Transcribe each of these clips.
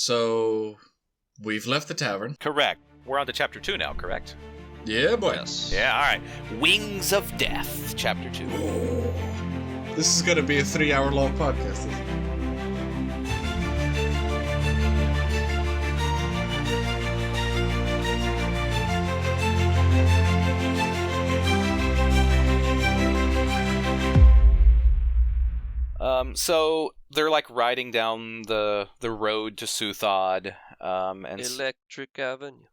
So, we've left the tavern. Correct. We're on to chapter 2 now, correct? Yeah, boy. Yes. Yeah, alright. Wings of Death, chapter 2. Oh, this is going to be a 3-hour-long podcast, isn't it? So they're like riding down the road to Suthod, and Electric Avenue.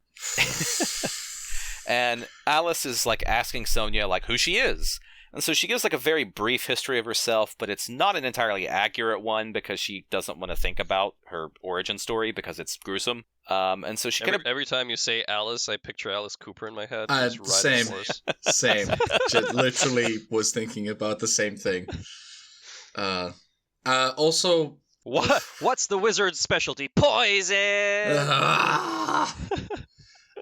and Alice is like asking Sonja like who she is, and so she gives like a very brief history of herself, but it's not an entirely accurate one because she doesn't want to think about her origin story because it's gruesome. And so she Every time you say Alice, I picture Alice Cooper in my head. Just riding same, a horse. same. Literally was thinking about the same thing. Also, What's the wizard's specialty? Poison.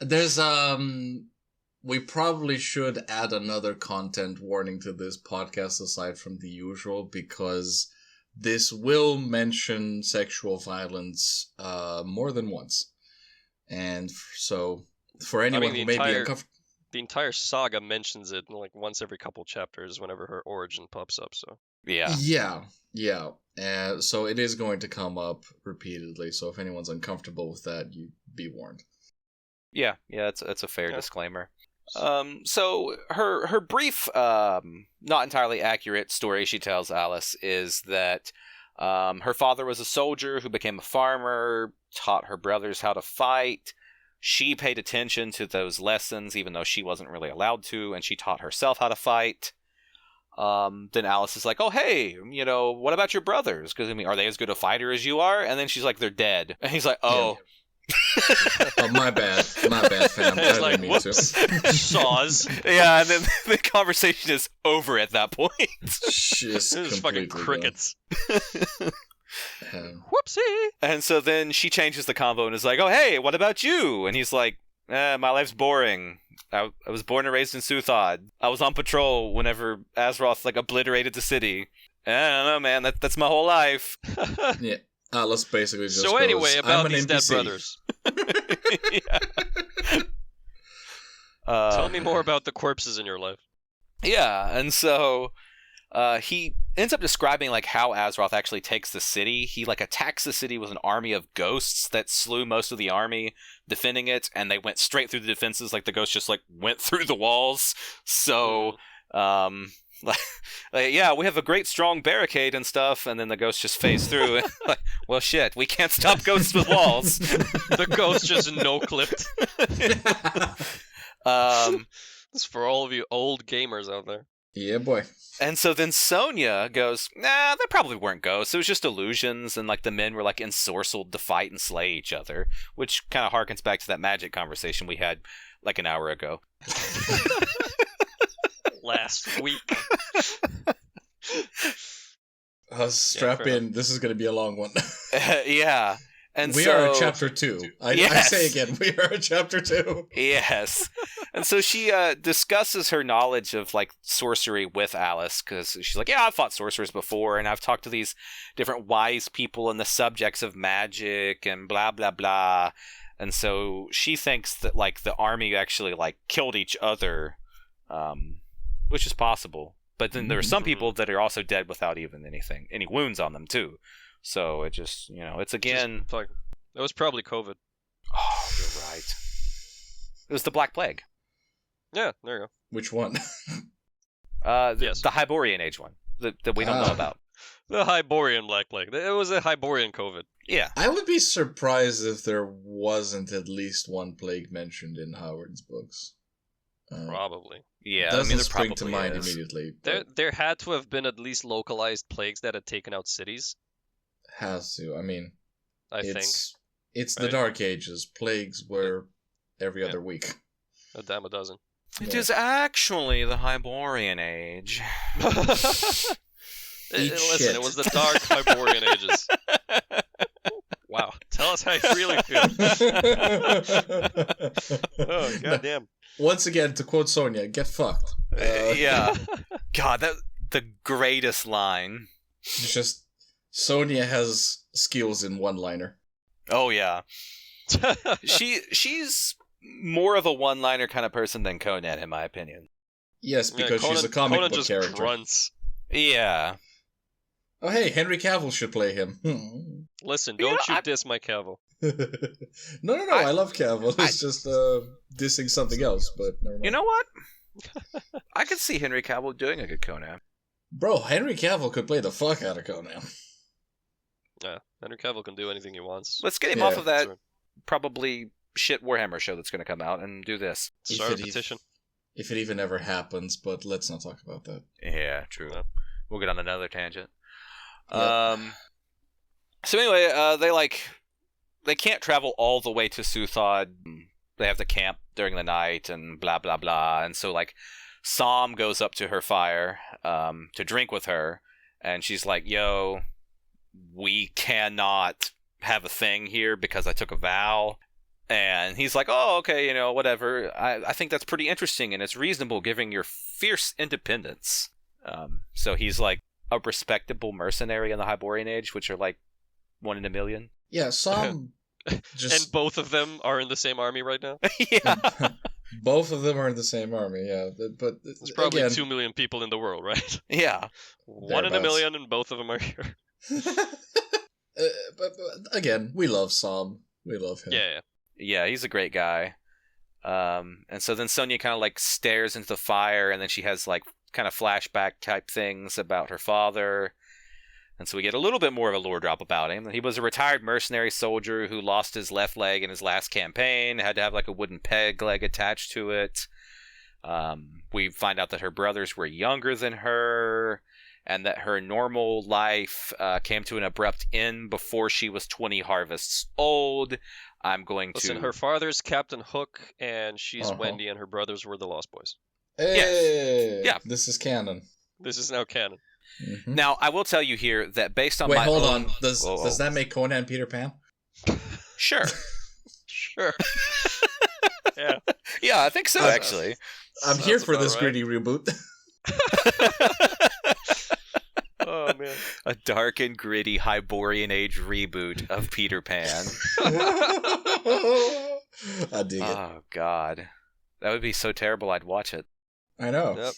There's we probably should add another content warning to this podcast aside from the usual, because this will mention sexual violence more than once, and so for anyone who may be uncomfortable. The entire saga mentions it like once every couple chapters whenever her origin pops up. So yeah. So it is going to come up repeatedly. So if anyone's uncomfortable with that, you be warned. Yeah, it's a fair disclaimer. So her brief, not entirely accurate story she tells Alice is that her father was a soldier who became a farmer, taught her brothers how to fight. She paid attention to those lessons, even though she wasn't really allowed to, and she taught herself how to fight. Then Alice is like, "Oh, hey, what about your brothers? Because are they as good a fighter as you are?" And then she's like, "They're dead." And he's like, "Oh." Yeah. Oh, my bad, fam. I didn't mean to. Saws. Yeah, and then the conversation is over at that point. Just fucking crickets. Whoopsie. And so then she changes the convo and is like, "Oh, hey, what about you?" And he's like, my life's boring. I was born and raised in Suthod. I was on patrol whenever Azeroth obliterated the city. I don't know, man. That's my whole life. Yeah. Alice basically just So anyway, about these dead brothers. Tell me more about the corpses in your life. Yeah, and so he ends up describing how Azeroth actually takes the city. He attacks the city with an army of ghosts that slew most of the army defending it, and they went straight through the defenses. The ghosts just went through the walls. So yeah, we have a great strong barricade and stuff, and then the ghosts just phase through. Well, shit, we can't stop ghosts with walls. The ghosts just no-clipped. This is for all of you old gamers out there. Yeah, boy. And so then Sonja goes, "Nah, they probably weren't ghosts. It was just illusions, and the men were ensorcelled to fight and slay each other," which kind of harkens back to that magic conversation we had an hour ago. Last week. Strap in. This is going to be a long one. Yeah. And we are at chapter 2. I say again, we are at chapter 2. Yes. And so she discusses her knowledge of sorcery with Alice, because she's like, "Yeah, I've fought sorcerers before, and I've talked to these different wise people and the subjects of magic and blah blah blah." And so she thinks that the army actually killed each other, which is possible. But then there are some people that are also dead without even any wounds on them too. So it just, it's again... That was probably COVID. Oh, you're right. It was the Black Plague. Yeah, there you go. Which one? Yes. The Hyborian Age one that we don't know about. The Hyborian Black Plague. It was a Hyborian COVID. Yeah. I would be surprised if there wasn't at least one plague mentioned in Howard's books. Probably. Yeah, doesn't spring to mind immediately. There had to have been at least localized plagues that had taken out cities. Has to. I mean, I think it's the Dark Ages. Plagues were every other week. A damn a dozen. It is actually the Hyborian Age. Listen, it was the Dark Hyborian Ages. Wow. Tell us how you really feel. Oh, goddamn. Once again, to quote Sonja, get fucked. Yeah. God, the greatest line. It's just, Sonja has skills in one-liner. Oh yeah. She's more of a one-liner kind of person than Conan, in my opinion. Yes, because she's a comic book just character. Grunts. Yeah. Oh, hey, Henry Cavill should play him. Listen, don't diss my Cavill. No, I love Cavill. It's just dissing something else, but never mind. You know what? I could see Henry Cavill doing a good Conan. Bro, Henry Cavill could play the fuck out of Conan. Yeah, Henry Cavill can do anything he wants. Let's get him off of that probably shit Warhammer show that's going to come out and do this. Start a petition. If it even ever happens, but let's not talk about that. Yeah, true. Yeah. We'll get on another tangent. Yep. So anyway, they can't travel all the way to Suthod. They have to camp during the night and blah blah blah. And so Sam goes up to her fire to drink with her, and she's like, "Yo, we cannot have a thing here because I took a vow." And he's like, "Oh, okay, whatever. I think that's pretty interesting, and it's reasonable given your fierce independence." So he's like a respectable mercenary in the Hyborian Age, which are like 1 in a million. Yeah, Sam just... And both of them are in the same army right now? Yeah. Both of them are in the same army, yeah. But there's probably 2 million people in the world, right? Yeah. 1 in a million, and both of them are here. But again, we love Sam. We love him. Yeah. Yeah, he's a great guy. And so then Sonja kind of stares into the fire, and then she has kind of flashback type things about her father. And so we get a little bit more of a lore drop about him. He was a retired mercenary soldier who lost his left leg in his last campaign, had to have a wooden peg leg attached to it. We find out that her brothers were younger than her, and that her normal life came to an abrupt end before she was 20 harvests old. Listen, her father's Captain Hook, and she's Wendy, and her brothers were the Lost Boys. Hey! Yes. Yeah. This is canon. This is now canon. Mm-hmm. Now, I will tell you here that based on Wait, my hold own... on. Does that make Conan Peter Pan? Sure. Sure. Yeah. Yeah, I think so, actually. I'm here for this gritty reboot. Oh, man. A dark and gritty Hyborian Age reboot of Peter Pan. I dig it. Oh, God. That would be so terrible I'd watch it. I know.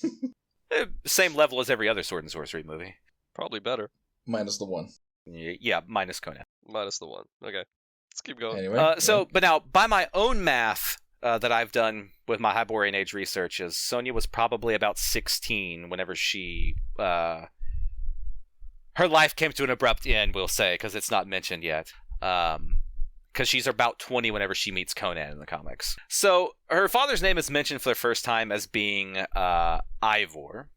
Yep. Same level as every other Sword and Sorcery movie. Probably better. Minus the one. Yeah, minus Conan. Minus the one. Okay. Let's keep going. Anyway. But now, by my own math that I've done with my Hyborian Age research, is Sonja was probably about 16 whenever she... her life came to an abrupt end, we'll say, because it's not mentioned yet. Because she's about 20 whenever she meets Conan in the comics. So her father's name is mentioned for the first time as being Ivor.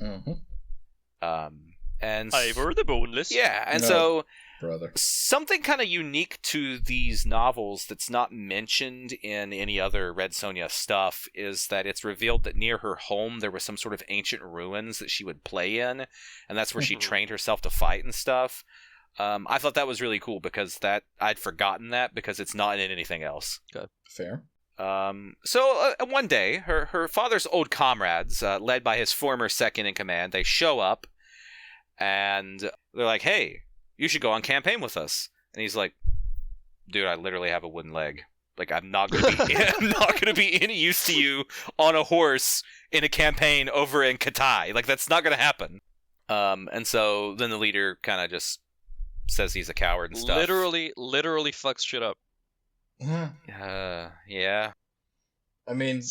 Mm-hmm. And Ivor the Boneless. Yeah, and so brother. Something kind of unique to these novels that's not mentioned in any other Red Sonja stuff is that it's revealed that near her home there was some sort of ancient ruins that she would play in, and that's where she trained herself to fight and stuff. I thought that was really cool because I'd forgotten that because it's not in anything else. Okay. Fair. So one day, her father's old comrades, led by his former second in command, they show up, and they're like, "Hey, you should go on campaign with us." And he's like, "Dude, I literally have a wooden leg. I'm not gonna be any use to you on a horse in a campaign over in Katai. That's not gonna happen." And so then the leader kind of just says he's a coward and stuff. Literally fucks shit up. Yeah. I mean,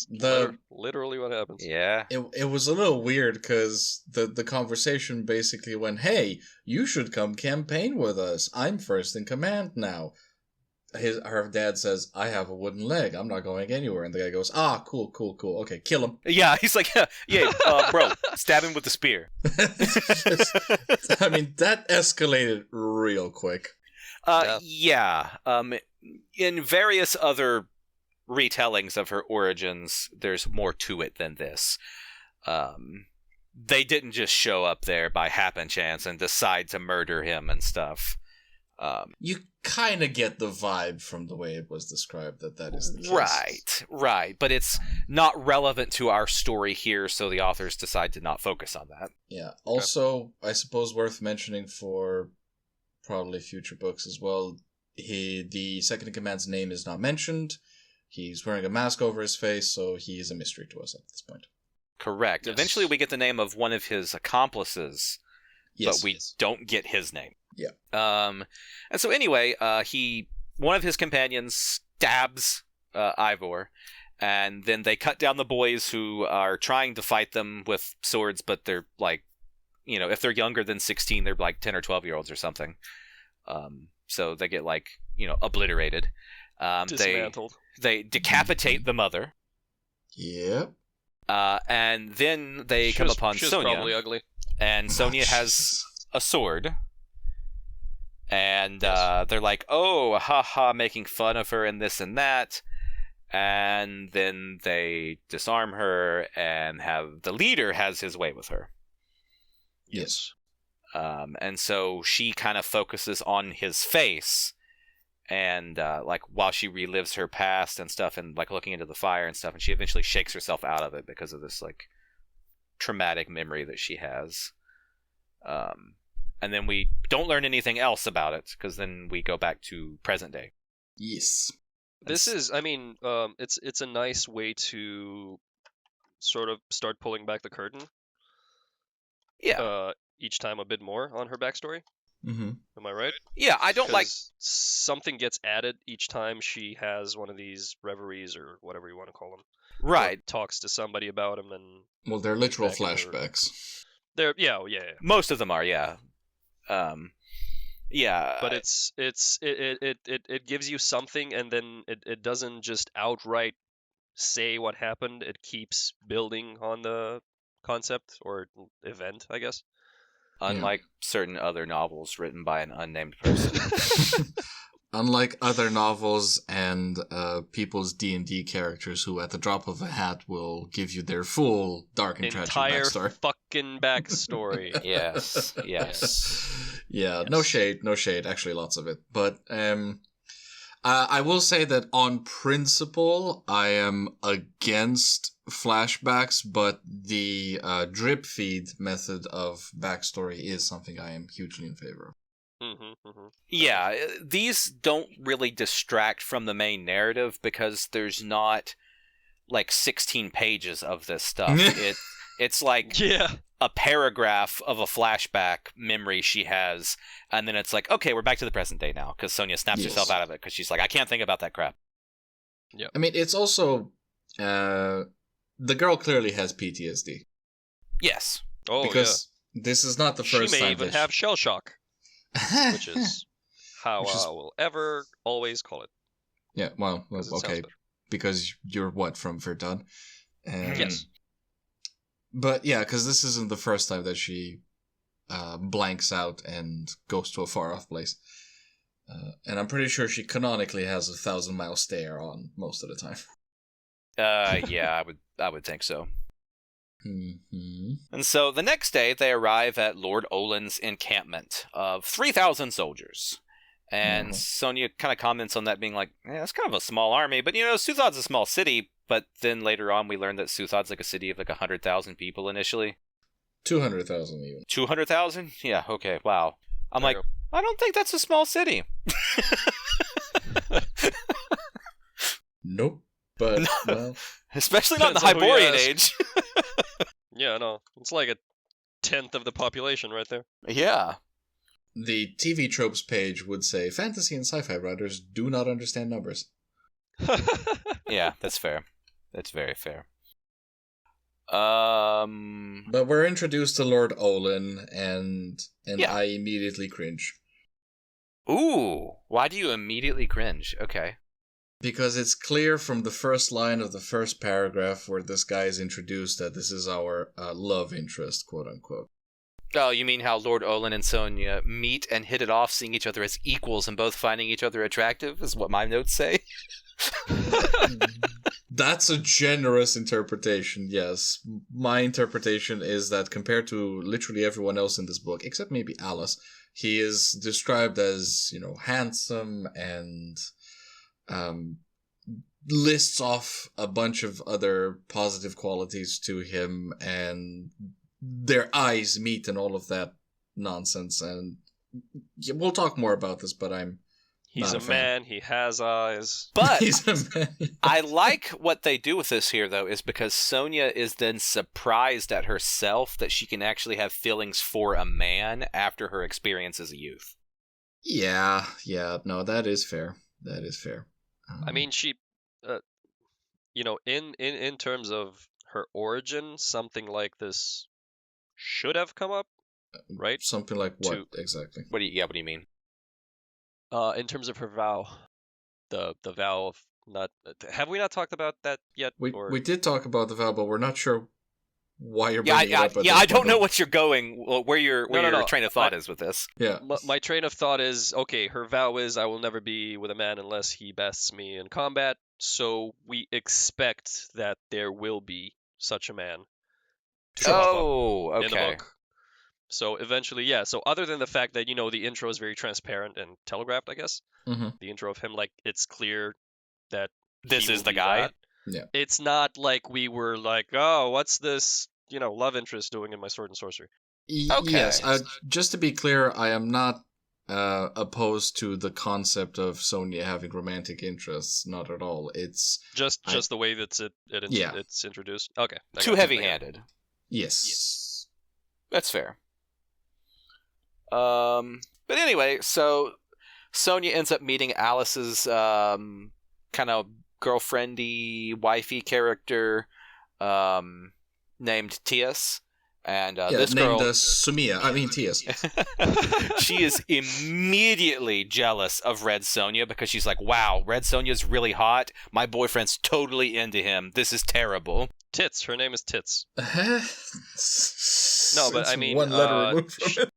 literally what happens. Yeah. It was a little weird because the conversation basically went, "Hey, you should come campaign with us. I'm first in command now." Her dad says, "I have a wooden leg. I'm not going anywhere." And the guy goes, "Cool. Okay, kill him." Yeah, he's like, "Yeah, bro, stab him with the spear." I mean, that escalated real quick. Yeah. In various other retellings of her origins, there's more to it than this. They didn't just show up there by happen chance and decide to murder him and stuff. You kind of get the vibe from the way it was described that is the case. Right. But it's not relevant to our story here, so the authors decide to not focus on that. Yeah. Also, I suppose worth mentioning for probably future books as well, the second-in-command's name is not mentioned. He's wearing a mask over his face, so he is a mystery to us at this point. Correct. Yes. Eventually we get the name of one of his accomplices, but we don't get his name. Yeah. And so anyway, one of his companions stabs Ivor, and then they cut down the boys who are trying to fight them with swords, but they're like, if they're younger than 16, they're like 10 or 12-year-olds or something. So they get like, obliterated. Dismantled. They decapitate the mother. Yep. And then they come upon she's Sonja. Probably ugly. And Sonja has a sword. And they're like, oh, haha, making fun of her and this and that. And then they disarm her and the leader has his way with her. Yes. And so she kind of focuses on his face. And like while she relives her past and stuff and like looking into the fire and stuff, and she eventually shakes herself out of it because of this like traumatic memory that she has. And then we don't learn anything else about it because then we go back to present day. Yes. This is, it's a nice way to sort of start pulling back the curtain. Yeah. Each time a bit more on her backstory. Mm-hmm. Am I right? Yeah, I don't like... Something gets added each time she has one of these reveries or whatever you want to call them. Right. Or talks to somebody about him and... Well, they're literal flashbacks. Yeah. Most of them are, yeah. Yeah. But it gives you something, and then it doesn't just outright say what happened. It keeps building on the concept or event, I guess. Unlike certain other novels written by an unnamed person. Unlike other novels and people's D&D characters who at the drop of a hat will give you their full dark and tragic backstory. Entire fucking backstory. Yes. Yeah, yes. No shade. Actually, lots of it. But I will say that on principle, I am against flashbacks, but the drip feed method of backstory is something I am hugely in favor of. Yeah, these don't really distract from the main narrative because there's not like 16 pages of this stuff. It's like a paragraph of a flashback memory she has, and then it's like, okay, we're back to the present day now because Sonja snaps herself out of it because she's like, I can't think about that crap. Yeah, I mean, it's also the girl clearly has PTSD. Yes. Oh, because this is not the first time. She may even have shell shock, which is how I will ever always call it. Yeah, well okay, because you're from Viet-Thong? Yes. But yeah, because this isn't the first time that she blanks out and goes to a far-off place. And I'm pretty sure she canonically has a 1,000-mile stare on most of the time. Yeah, I would think so. Mm-hmm. And so the next day, they arrive at Lord Olin's encampment of 3,000 soldiers. And Sonja kind of comments on that being like, it's kind of a small army, but Suthod's a small city. But then later on, we learned that Suthod's like a city of like 100,000 people initially. 200,000 even. 200,000? Yeah, okay, wow. I'm like, I don't think that's a small city. Nope. But, well... Especially not in the Hyborian age. Yeah, no. It's like a 10th of the population right there. Yeah. The TV tropes page would say, fantasy and sci-fi writers do not understand numbers. Yeah, that's fair. That's very fair. But we're introduced to Lord Olin, and I immediately cringe. Ooh, why do you immediately cringe? Okay. Because it's clear from the first line of the first paragraph where this guy is introduced that this is our love interest, quote-unquote. Oh, you mean how Lord Olin and Sonja meet and hit it off, seeing each other as equals and both finding each other attractive, is what my notes say? That's a generous interpretation, yes. My interpretation is that compared to literally everyone else in this book, except maybe Alice, he is described as, handsome and lists off a bunch of other positive qualities to him, and their eyes meet and all of that nonsense. And we'll talk more about this, but He's Not a a fan. man. He has eyes. But He's a man. I like what they do with this here, though, is because Sonja is then surprised at herself that she can actually have feelings for a man after her experience as a youth. Yeah, no, that is fair. That is fair. I mean, she, in terms of her origin, something like this should have come up, right? Something like what exactly? What do you mean? In terms of her vow, the vow of not. Have we not talked about that yet? We did talk about the vow, but we're not sure why you're Yeah, bringing it up. I don't know what you're going, where your train of thought is with this. Yeah. My train of thought is, okay, her vow is, I will never be with a man unless he bests me in combat, so we expect that there will be such a man to pop up in the book. So eventually, yeah, so other than the fact that, the intro is very transparent and telegraphed, I guess, the intro of him, like, it's clear that this is the guy. That. Yeah. It's not like we were like, oh, what's this, love interest doing in my sword and sorcery? Okay. Yes, just to be clear, I am not opposed to the concept of Sonja having romantic interests. Not at all. It's just the way that it's introduced. Okay. Too heavy-handed. Yes. That's fair. But anyway, so Sonja ends up meeting Alice's kind of girlfriendy, wifey character named Tias. And this girl... named Tias. She is immediately jealous of Red Sonja because she's like, wow, Red Sonja's really hot. My boyfriend's totally into him. This is terrible. Tits. Her name is Tits. No, but I mean... one letter removed from it.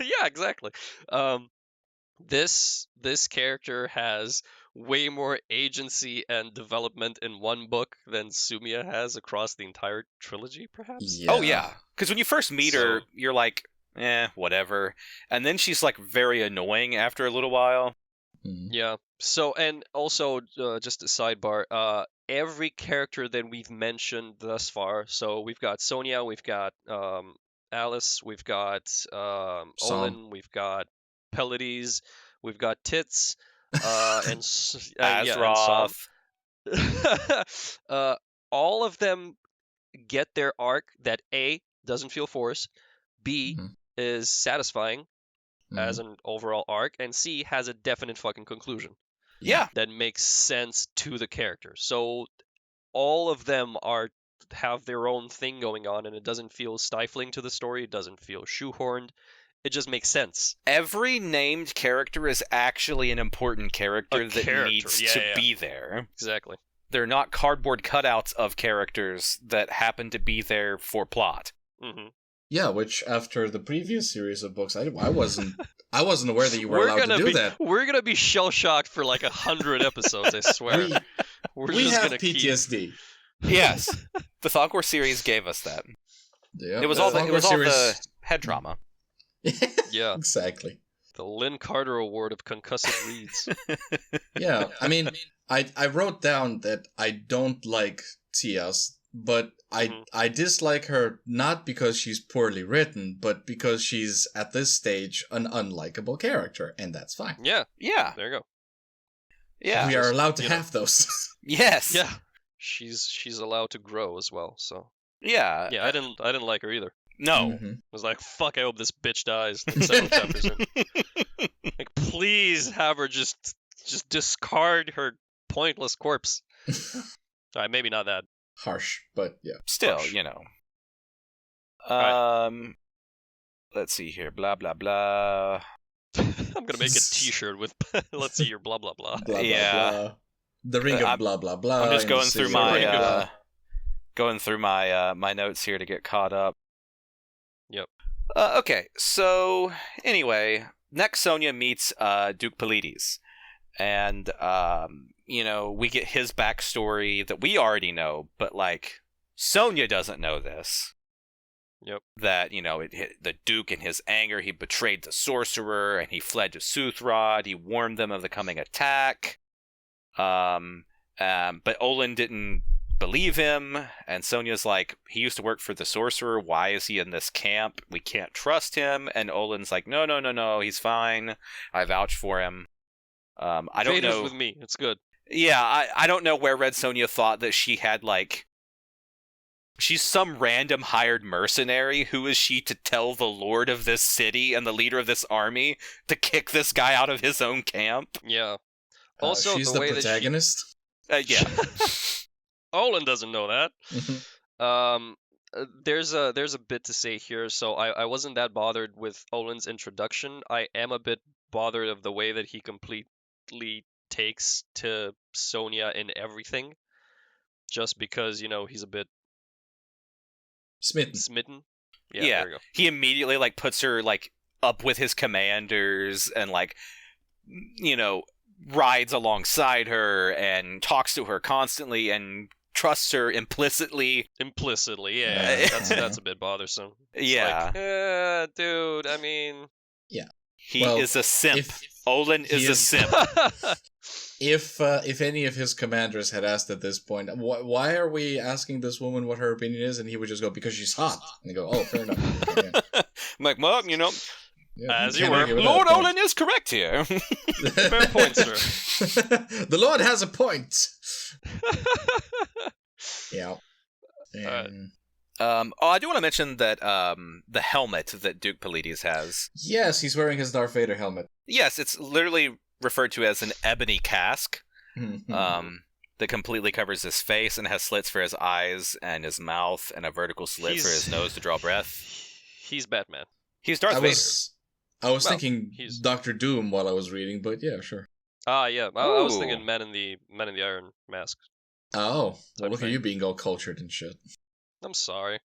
Yeah, exactly. This character has way more agency and development in one book than Sumia has across the entire trilogy, perhaps? Yeah. Oh, yeah. Because when you first meet her, you're like, whatever. And then she's, like, very annoying after a little while. Yeah. So, and also, just a sidebar, every character that we've mentioned thus far, so we've got Sonja, we've got Alice, we've got Olin, we've got Pelides, we've got Tits, and Azeroth. All of them get their arc that A, doesn't feel forced, B, is satisfying as an overall arc, and C, has a definite fucking conclusion. Yeah. That makes sense to the character. So all of them have their own thing going on, and it doesn't feel stifling to the story. It doesn't feel shoehorned. It just makes sense. Every named character is actually an important character needs to be there. Exactly. They're not cardboard cutouts of characters that happen to be there for plot. Mm-hmm. Yeah, which after the previous series of books, I wasn't aware that you were allowed to do that. We're gonna be shell shocked for like 100 episodes. I swear. we have PTSD. Yes, the Thongor series gave us that. Yeah, it was all the head trauma. Yeah, exactly. The Lynn Carter Award of concussive reads. Yeah, I mean, I wrote down that I don't like Tias, but I dislike her not because she's poorly written, but because she's at this stage an unlikable character, and that's fine. Yeah. There you go. Yeah, we are allowed to have those. Yes. Yeah. She's allowed to grow as well. So. Yeah. Yeah, I didn't like her either. No. I was like, fuck, I hope this bitch dies. Several chapters in. Like, please have her just discard her pointless corpse. Alright, maybe not that harsh, but yeah. Still, harsh. Let's see here. Blah, blah, blah. I'm gonna make a t-shirt with let's see your blah, blah, blah. Blah, blah, blah. The ring of blah, blah, blah. I'm just going through my notes here to get caught up. Yep. Okay, so anyway, next Sonja meets Duke Pelides. And, we get his backstory that we already know, but, like, Sonja doesn't know this. Yep. That, the Duke, in his anger, he betrayed the sorcerer, and he fled to Soothrod. He warned them of the coming attack. But Olin didn't believe him, and Sonja's like, he used to work for the sorcerer. Why is he in this camp? We can't trust him. And Olin's like, no, he's fine. I vouch for him. I don't Vader's know. with me. It's good. Yeah, I don't know where Red Sonja thought that she had, like... She's some random hired mercenary. Who is she to tell the lord of this city and the leader of this army to kick this guy out of his own camp? Yeah. Also, she's the the way protagonist. Yeah. Olin doesn't know that. Mhm. There's a bit to say here. So I wasn't that bothered with Olin's introduction. I am a bit bothered of the way that he completely takes to Sonja in everything, just because he's a bit Smitten. smitten. Yeah. There you go. He immediately, like, puts her, like, up with his commanders and, like, rides alongside her and talks to her constantly and trusts her implicitly. Implicitly, yeah. That's a bit bothersome. It's Yeah. like, dude, I mean... He Well, is a simp. if Olin he is a is- simp. If any of his commanders had asked at this point, why are we asking this woman what her opinion is, and he would just go, because she's hot, and they go, oh, fair enough. Okay, yeah. I'm like, well, Yeah, As you you can't were. argue with Lord that point. Olin is correct here. Fair point, sir. The Lord has a point. Yeah. And I do want to mention that the helmet that Duke Polides has. yes, he's wearing his Darth Vader helmet. Yes, it's literally referred to as an ebony casque. Mhm. That completely covers his face and has slits for his eyes and his mouth and a vertical slit for his nose to draw breath. He's Batman. He's Darth I Vader. was Well, thinking he's- Doctor Doom while I was reading, but yeah, sure. Ah, yeah. I was Ooh. thinking Man in the Iron Mask. Oh, well, Type look at thing. you being all cultured and shit. I'm sorry.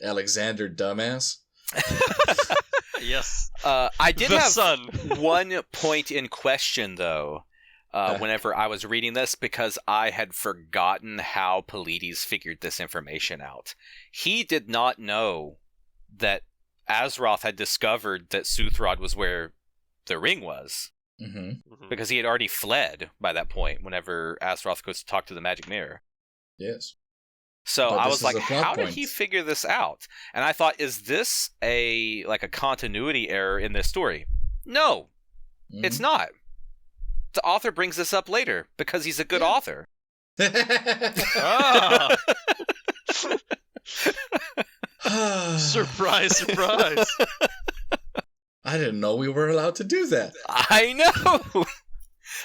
Alexander dumbass. Yes. I did the have sun. one point in question, though, whenever I was reading this, because I had forgotten how Polides figured this information out. He did not know that Azeroth had discovered that Suthrod was where the ring was, Mm-hmm. Mhm. because he had already fled by that point whenever Azeroth goes to talk to the Magic Mirror. Yes. So But I this was is like, a plot how did point. he figure this out? And I thought, is this a continuity error in this story? No, Mm-hmm. it's not. The author brings this up later because he's a good author. Ah! Surprise, surprise. I didn't know we were allowed to do that. I know.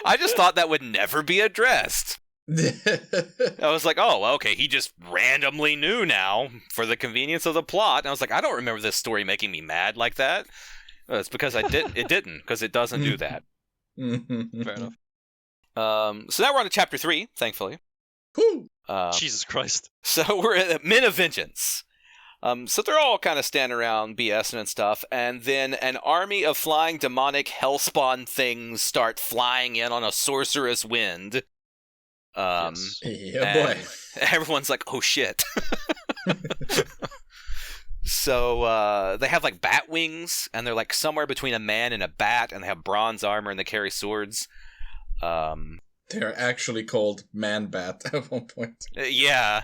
I just thought that would never be addressed. I was like, oh, okay, he just randomly knew now for the convenience of the plot. And I was like, I don't remember this story making me mad like that. It's because it didn't, because it doesn't do that. Fair enough. So now we're on to chapter 3, thankfully. Whew. Jesus Christ. So we're at Men of Vengeance. So they're all kind of standing around BSing and stuff, and then an army of flying demonic hellspawn things start flying in on a sorceress wind. Yes. Yeah, boy. and everyone's like, oh shit. So they have like bat wings, and they're like somewhere between a man and a bat, and they have bronze armor, and they carry swords. They're actually called Man-Bat at one point. Yeah.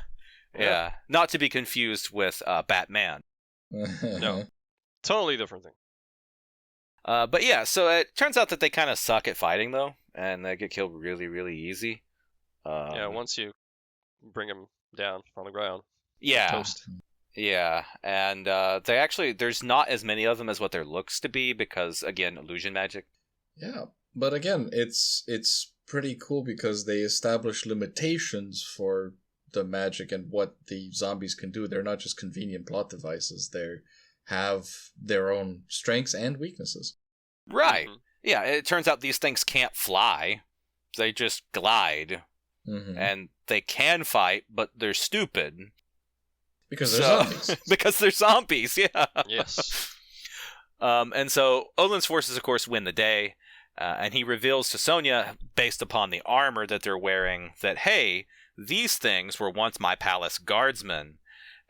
Not to be confused with Batman. No. Totally different thing. But yeah, so it turns out that they kind of suck at fighting, though, and they get killed really, really easy. Yeah, once you bring him down on the ground. Yeah. Toast. Yeah, and they actually, there's not as many of them as what there looks to be, because, again, illusion magic. Yeah, but again, it's pretty cool because they establish limitations for the magic and what the zombies can do. They're not just convenient plot devices. They have their own strengths and weaknesses. Right. Mhm. Yeah, it turns out these things can't fly. They just glide. Mm-hmm. And they can fight, but they're stupid. Because they're So- zombies. because they're zombies, yeah. Yes. And so Odin's forces, of course, win the day. And he reveals to Sonja, based upon the armor that they're wearing, that, hey, these things were once my palace guardsmen.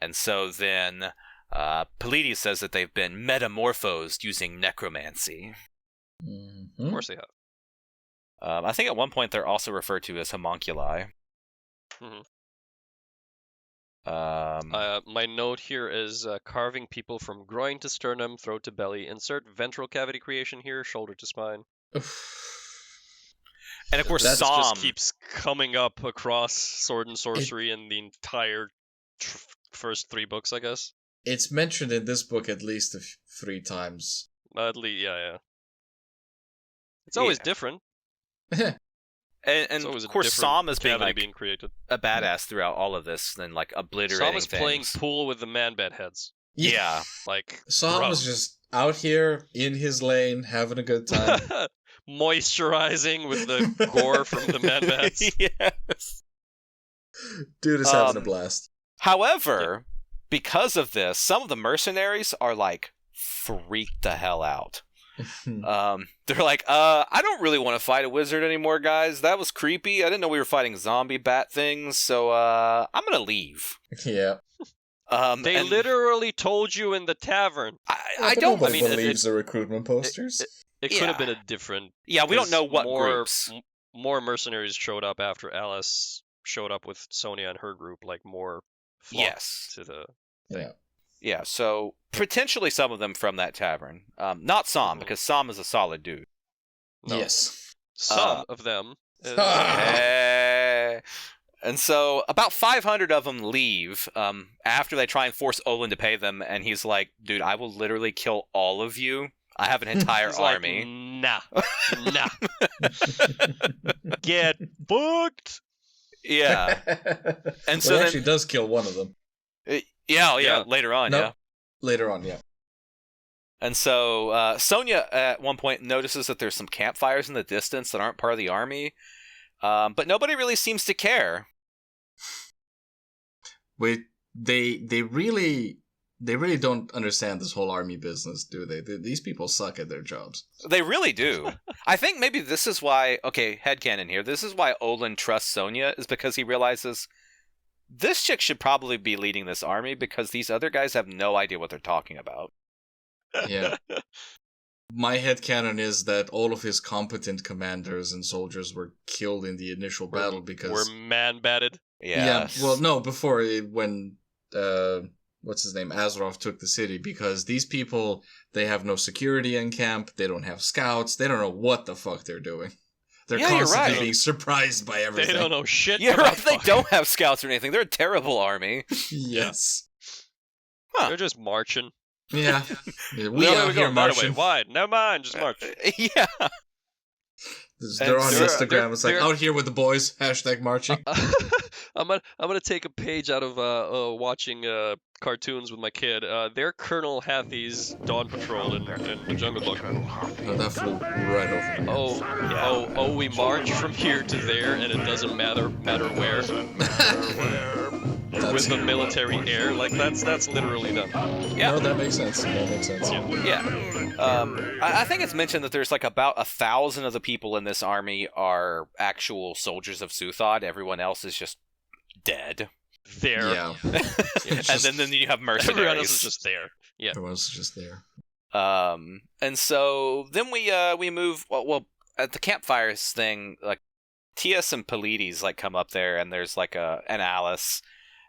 And so then Polides says that they've been metamorphosed using necromancy. Mm-hmm. Of course they have. I think at one point they're also referred to as homunculi. Mhm. Um, My note here is carving people from groin to sternum, throat to belly. Insert ventral cavity creation here, shoulder to spine. And of course, That's Som just keeps coming up across Sword and Sorcery in the entire first 3 books, I guess. It's mentioned in this book at least 3 times. At least, yeah. It's always different. And of course, Som is being created. a badass throughout all of this, and like obliterating Som is things. playing pool with the man-bat heads. Yeah. Like, Som was just out here in his lane, having a good time. Moisturizing with the gore from the man-bats. Yes. Dude is having a blast. However, because of this, some of the mercenaries are like freaked the hell out. They're like, I don't really want to fight a wizard anymore, guys. That was creepy. I didn't know we were fighting zombie bat things, so I'm gonna leave. Yeah. They literally told you in the tavern. I don't. Nobody believes the recruitment posters. It could have been a different. Yeah, we don't know what groups. More mercenaries showed up after Alice showed up with Sonja and her group, like more. Yes. To the thing. Yeah, so potentially some of them from that tavern. Not Som, because Som is a solid dude. No. Yes. Some of them. And so about 500 of them leave after they try and force Olin to pay them, and he's like, dude, I will literally kill all of you. I have an entire army. Like, nah. Get booked. Yeah. And so he actually does kill one of them. Yeah, later on, yeah. Later on, yeah. And so Sonja at one point notices that there's some campfires in the distance that aren't part of the army, but nobody really seems to care. They really don't understand this whole army business, do they? These people suck at their jobs. They really do. I think maybe this is why, headcanon here, this is why Olin trusts Sonja, is because he realizes this chick should probably be leading this army because these other guys have no idea what they're talking about. Yeah. My headcanon is that all of his competent commanders and soldiers were killed in the initial battle because... Were man-batted? Yes. Yeah, well, no, before, when, what's his name, Azeroth took the city, because these people, they have no security in camp, they don't have scouts, they don't know what the fuck they're doing. They're constantly being surprised by everything. They don't know shit. You're right, they don't have scouts or anything. They're a terrible army. Yes. Huh. They're just marching. Yeah. We out here marching. Wide. Never mind, just march. Yeah. They're on Instagram. It's like, out here with the boys, #marching. I'm gonna take a page out of watching cartoons with my kid. Their Colonel Hathie's Dawn Patrol in the Jungle Book. Oh, that flew right over me. Oh, we march from here to there, and it doesn't matter where. With the military air, like that's literally done. Yeah, no, that makes sense. Yeah. I think it's mentioned that there's like about 1,000 of the people in this army are actual soldiers of Suthod. Everyone else is just dead. There. Yeah. And then you have mercenaries. Everyone else is just there. Yeah. Everyone else is just there. And so then we move. Well, at the campfires thing, like Tias and Pelides like come up there, and there's like an Alice.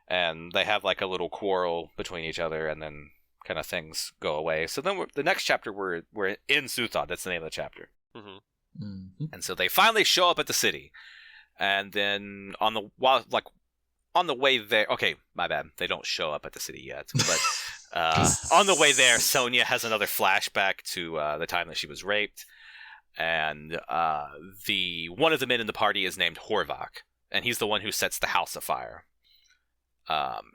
And they have like a little quarrel between each other, and then kind of things go away. So then the next chapter we're in Suthod. That's the name of the chapter. Mm-hmm. Mm-hmm. And so they finally show up at the city, and then on the way there. Okay, my bad. They don't show up at the city yet, but on the way there, Sonja has another flashback to the time that she was raped, and one of the men in the party is named Horvath, and he's the one who sets the house afire.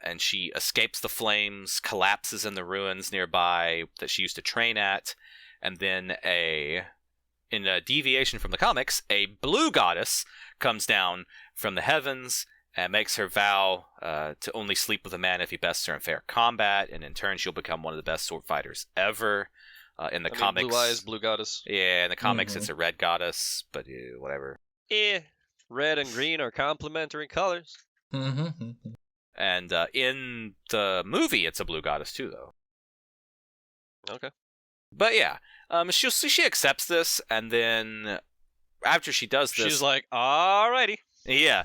And she escapes the flames, collapses in the ruins nearby that she used to train at, and then in a deviation from the comics, a blue goddess comes down from the heavens and makes her vow to only sleep with a man if he bests her in fair combat, and in turn she'll become one of the best sword fighters ever. In the comics, blue eyes, blue goddess. Yeah, in the comics it's a red goddess, but whatever. Red and green are complementary colors. Mm-hmm. And in the movie, it's a blue goddess too, though. Okay. But yeah, she accepts this, and then after she does this, she's like, "Alrighty." Yeah.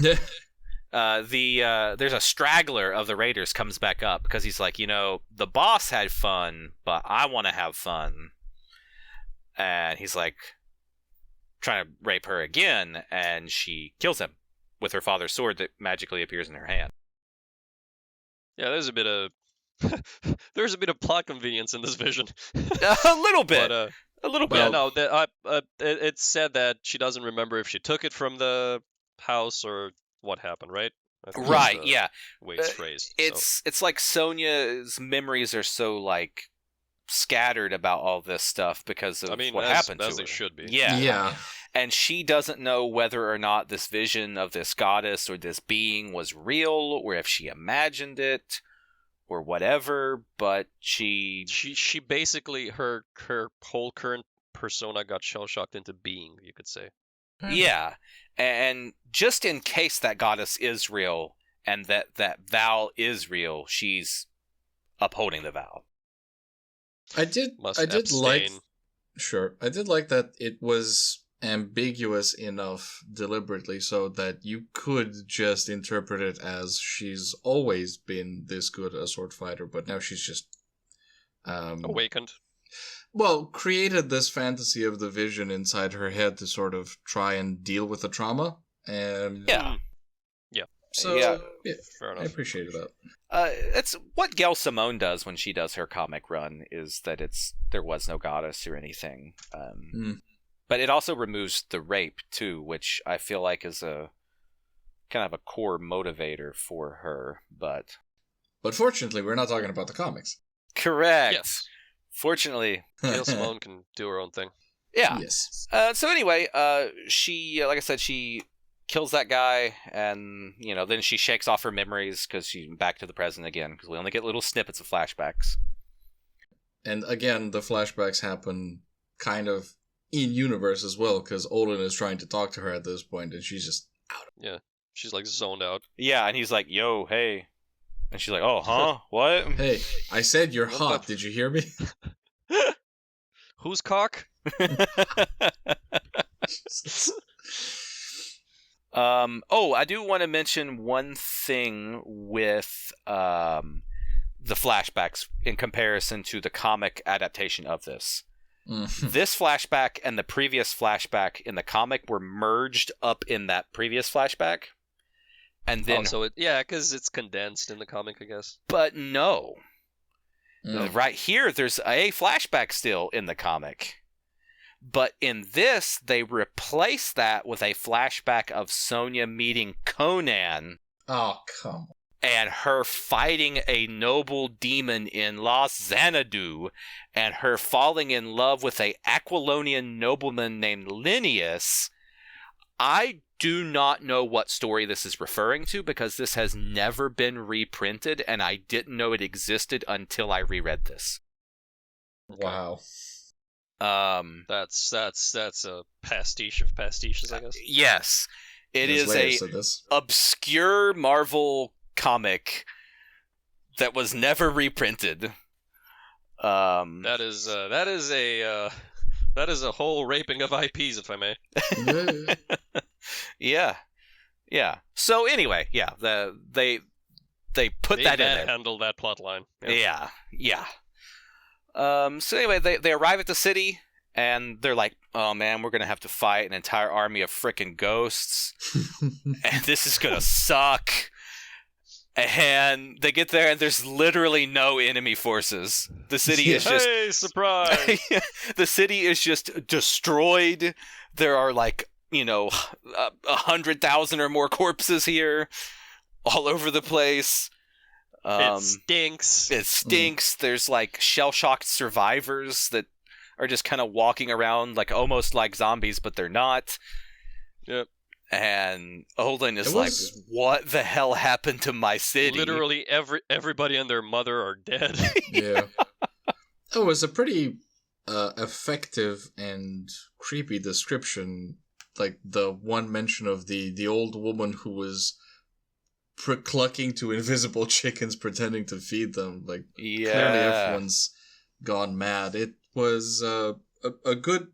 There's a straggler of the raiders comes back up because he's like, the boss had fun, but I want to have fun. And he's like, trying to rape her again, and she kills him with her father's sword that magically appears in her hand. Yeah, there's a bit of there's a bit of plot convenience in this vision. A little bit. But, a little bit. yeah, no, that it's said that she doesn't remember if she took it from the house or what happened, right? I think Right, that's the yeah. way it's phrased. It's like Sonja's memories are so like scattered about all this stuff because of what happened to her. As they should be. Yeah. And she doesn't know whether or not this vision of this goddess or this being was real, or if she imagined it, or whatever. But she basically her whole current persona got shell shocked into being, you could say. Yeah, and just in case that goddess is real and that vow is real, she's upholding the vow. I did like that it was ambiguous enough deliberately so that you could just interpret it as she's always been this good a sword fighter, but now she's just awakened. Well, created this fantasy of the vision inside her head to sort of try and deal with the trauma. And yeah. So, yeah. Fair enough. I appreciated that. It's what Gail Simone does when she does her comic run, is that there was no goddess or anything. But it also removes the rape, too, which I feel like is a kind of a core motivator for her. But fortunately, we're not talking about the comics. Correct. Yes. Fortunately. Gail Simone can do her own thing. Yeah. Yes. So anyway, she, like I said, she kills that guy, and then she shakes off her memories because she's back to the present again, because we only get little snippets of flashbacks. And again, the flashbacks happen kind of in universe as well, because Olin is trying to talk to her at this point, and she's just out. Yeah, she's like zoned out. Yeah, and he's like, "Yo, hey," and she's like, "Oh, huh? What?" Hey, I said you're hot. Did you hear me? Who's cock? I do want to mention one thing with the flashbacks in comparison to the comic adaptation of this. This flashback and the previous flashback in the comic were merged up in that previous flashback. And then because it's condensed in the comic, I guess. But no. Right here, there's a flashback still in the comic. But in this, they replace that with a flashback of Sonja meeting Conan. Oh, come on. And her fighting a noble demon in Los Xanadu, and her falling in love with a Aquilonian nobleman named Linnaeus. I do not know what story this is referring to, because this has never been reprinted, and I didn't know it existed until I reread this. Wow. That's a pastiche of pastiches, I guess. Yes. It is a obscure Marvel comic that was never reprinted. That is a whole raping of IPs, if I may. Yeah. So anyway, they put that in there. Handle that plot line. Yeah. So anyway, they arrive at the city, and they're like, "Oh man, we're gonna have to fight an entire army of frickin' ghosts, and this is gonna suck." And they get there, and there's literally no enemy forces. The city is just... Hey, surprise! The city is just destroyed. There are 100,000 or more corpses here, all over the place. It stinks. There's shell-shocked survivors that are just kind of walking around almost like zombies, but they're not. Yep. And Olin is what the hell happened to my city? Literally everybody and their mother are dead. Yeah. It was a pretty effective and creepy description. Like the one mention of the old woman who was clucking to invisible chickens pretending to feed them. Clearly everyone's gone mad. It was a good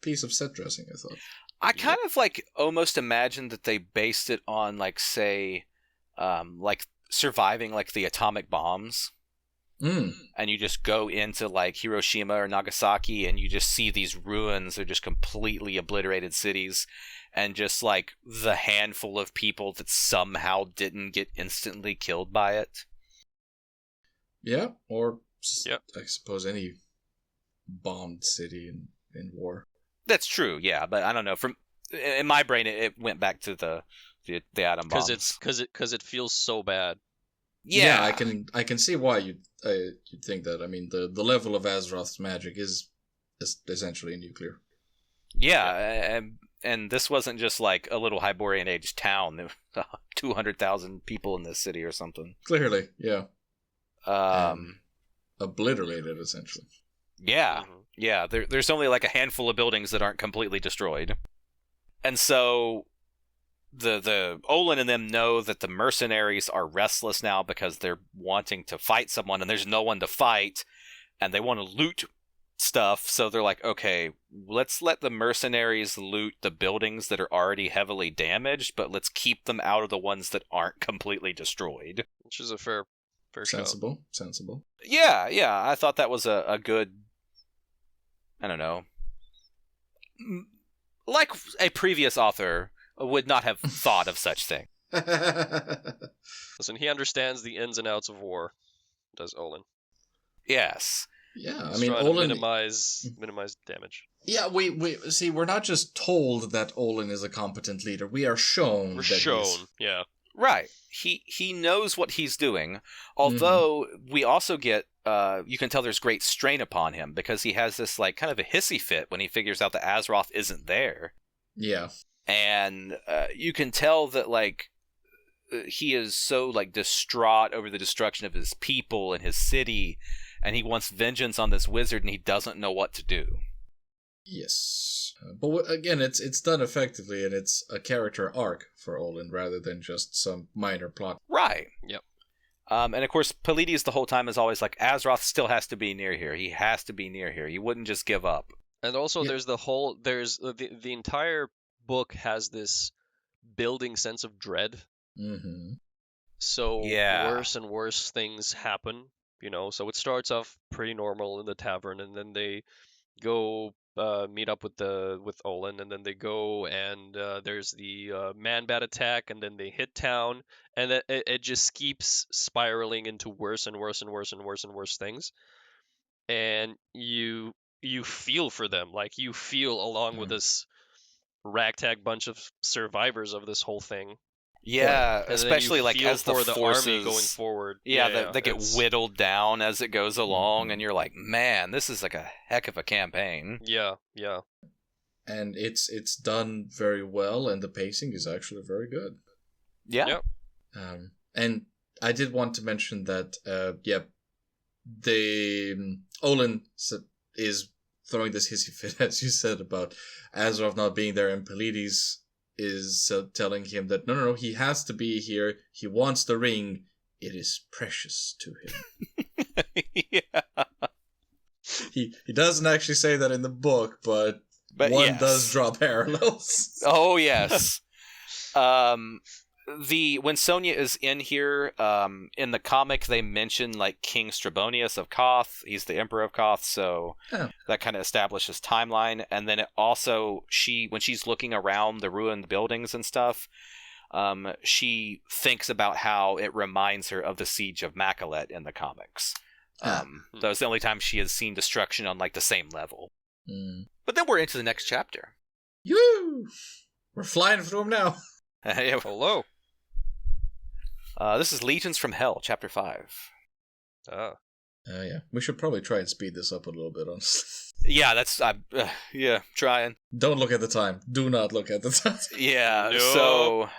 piece of set dressing, I thought. I kind of almost imagined that they based it on surviving the atomic bombs. And you just go into like Hiroshima or Nagasaki and you just see these ruins. They're just completely obliterated cities, and just like the handful of people that somehow didn't get instantly killed by it. Yeah, or I suppose any bombed city in war. That's true, yeah, but I don't know. From in my brain, it went back to the atom bombs because it feels so bad. Yeah, I can see why you'd think that. I mean, the level of Azeroth's magic is essentially nuclear. Yeah, and this wasn't just like a little Hyborian Age town. There were 200,000 people in this city or something. Clearly, yeah. Obliterated, essentially. Yeah, yeah. There's only like a handful of buildings that aren't completely destroyed, and so the Olin and them know that the mercenaries are restless now because they're wanting to fight someone, and there's no one to fight, and they want to loot stuff. So they're like, okay, let's let the mercenaries loot the buildings that are already heavily damaged, but let's keep them out of the ones that aren't completely destroyed. Which is a fair sensible. Yeah. I thought that was a good. I don't know. Like a previous author would not have thought of such thing. Listen, he understands the ins and outs of war, does Olin. Yes. Yeah, He's trying to minimize damage. Yeah, we see. We're not just told that Olin is a competent leader. We are shown. Yeah. Right. He knows what he's doing. Although we also get you can tell there's great strain upon him because he has this like kind of a hissy fit when he figures out that Azeroth isn't there. Yeah. And you can tell that like he is so like distraught over the destruction of his people and his city, and he wants vengeance on this wizard, and he doesn't know what to do. Yes, but again, it's done effectively, and it's a character arc for Olin rather than just some minor plot. Right. Yep. And of course, Pallades the whole time is always like, Azeroth still has to be near here. He has to be near here. He wouldn't just give up. And also, there's the entire book has this building sense of dread. Mm-hmm. So worse and worse things happen, So it starts off pretty normal in the tavern, and then they go meet up with Olin, and then they go and there's the man-bat attack, and then they hit town, and it just keeps spiraling into worse and worse and worse and worse and worse things, and you feel for them, like you feel along with this ragtag bunch of survivors of this whole thing. Yeah, especially like as the forces army going forward. They get whittled down as it goes along, and you're like, man, this is like a heck of a campaign. Yeah. And it's done very well, and the pacing is actually very good. Yeah. And I did want to mention that Olin is throwing this hissy fit, as you said, about Azeroth not being there, and Pallades is telling him that no, he has to be here. He wants the ring. It is precious to him. Yeah. He doesn't actually say that in the book, but one does draw parallels. Oh yes. When Sonja is in here, in the comic they mention like King Strabonius of Koth. He's the Emperor of Koth, so that kind of establishes timeline. And then it also when she's looking around the ruined buildings and stuff, she thinks about how it reminds her of the siege of Makalet in the comics. That was the only time she has seen destruction on like the same level. But then we're into the next chapter. Yoo! We're flying through them now. Hello. This is Legions from Hell, Chapter 5. Yeah. We should probably try and speed this up a little bit, honestly. Yeah, that's... trying. Don't look at the time. Do not look at the time. Yeah, no. So...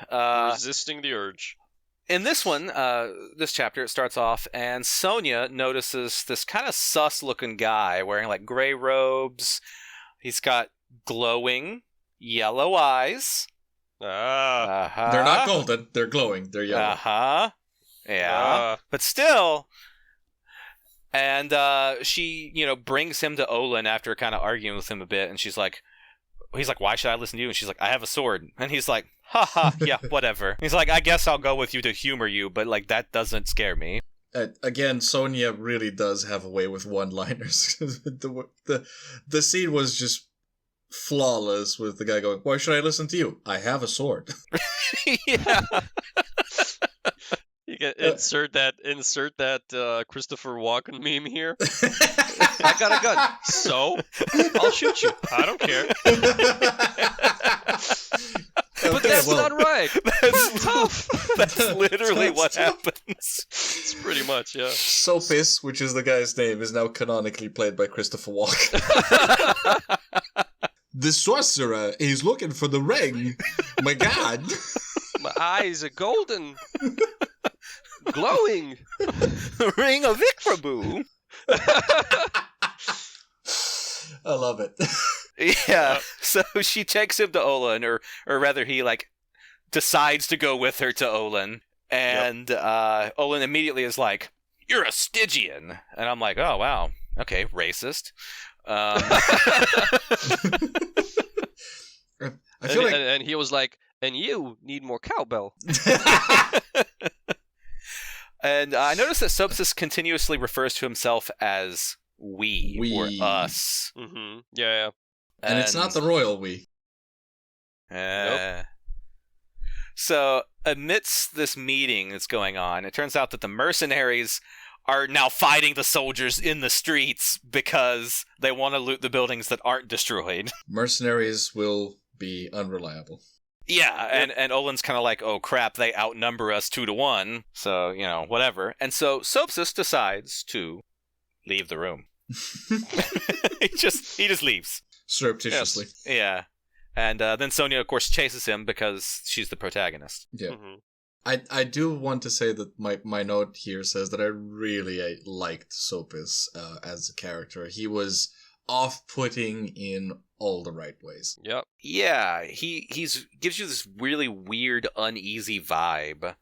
resisting the urge. In this one, this chapter, it starts off, and Sonja notices this kind of sus-looking guy wearing, like, gray robes. He's got glowing yellow eyes. They're not golden. They're glowing. They're yellow. Yeah. But still. And she, brings him to Olin after kind of arguing with him a bit, and he's like, why should I listen to you? And she's like, I have a sword. And he's like, haha, yeah, whatever. He's like, I guess I'll go with you to humor you, but like that doesn't scare me. again, Sonja really does have a way with one-liners. The scene was just flawless with the guy going, "Why should I listen to you? I have a sword." Yeah. You can insert that Christopher Walken meme here. I got a gun, so I'll shoot you. I don't care. But that's not right. That's tough. That's literally what happens. It's pretty much, yeah. Sopis, which is the guy's name, is now canonically played by Christopher Walken. The sorcerer is looking for the ring. My God. My eyes are golden. Glowing. The ring of Ikribu. I love it. Yeah, so she takes him to Olin, or rather he, decides to go with her to Olin, and Olin immediately is like, "You're a Stygian," and I'm like, "Oh, wow, okay, racist." I feel and he was like, "And you need more cowbell." And I noticed that Sopsis continuously refers to himself as we. Or us. Mm-hmm. Yeah. And it's not the royal we. Nope. So, amidst this meeting that's going on, it turns out that the mercenaries are now fighting the soldiers in the streets because they want to loot the buildings that aren't destroyed. Mercenaries will be unreliable. Yeah, and Olin's kind of like, "Oh crap, they outnumber us 2-1, so, whatever." And so Sopsis decides to leave the room. he just leaves. Surreptitiously. Yes. Yeah. And then Sonja, of course, chases him because she's the protagonist. Yeah. Mm-hmm. I do want to say that my note here says that I really liked Sopis as a character. He was off-putting in all the right ways. Yep. Yeah, he's gives you this really weird, uneasy vibe,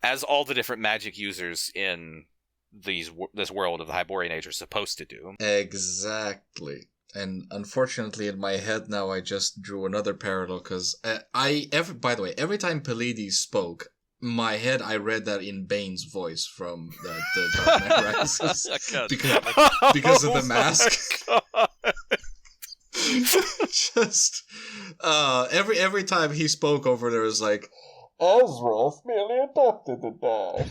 as all the different magic users in this world of the Hyborian Age are supposed to do. Exactly. And unfortunately, in my head now, I just drew another parallel because by the way, every time Pelides spoke, my head, I read that in Bane's voice from the Dark Knight Rises because of the mask. Just every time he spoke over there was like, Azroth merely adopted the dog.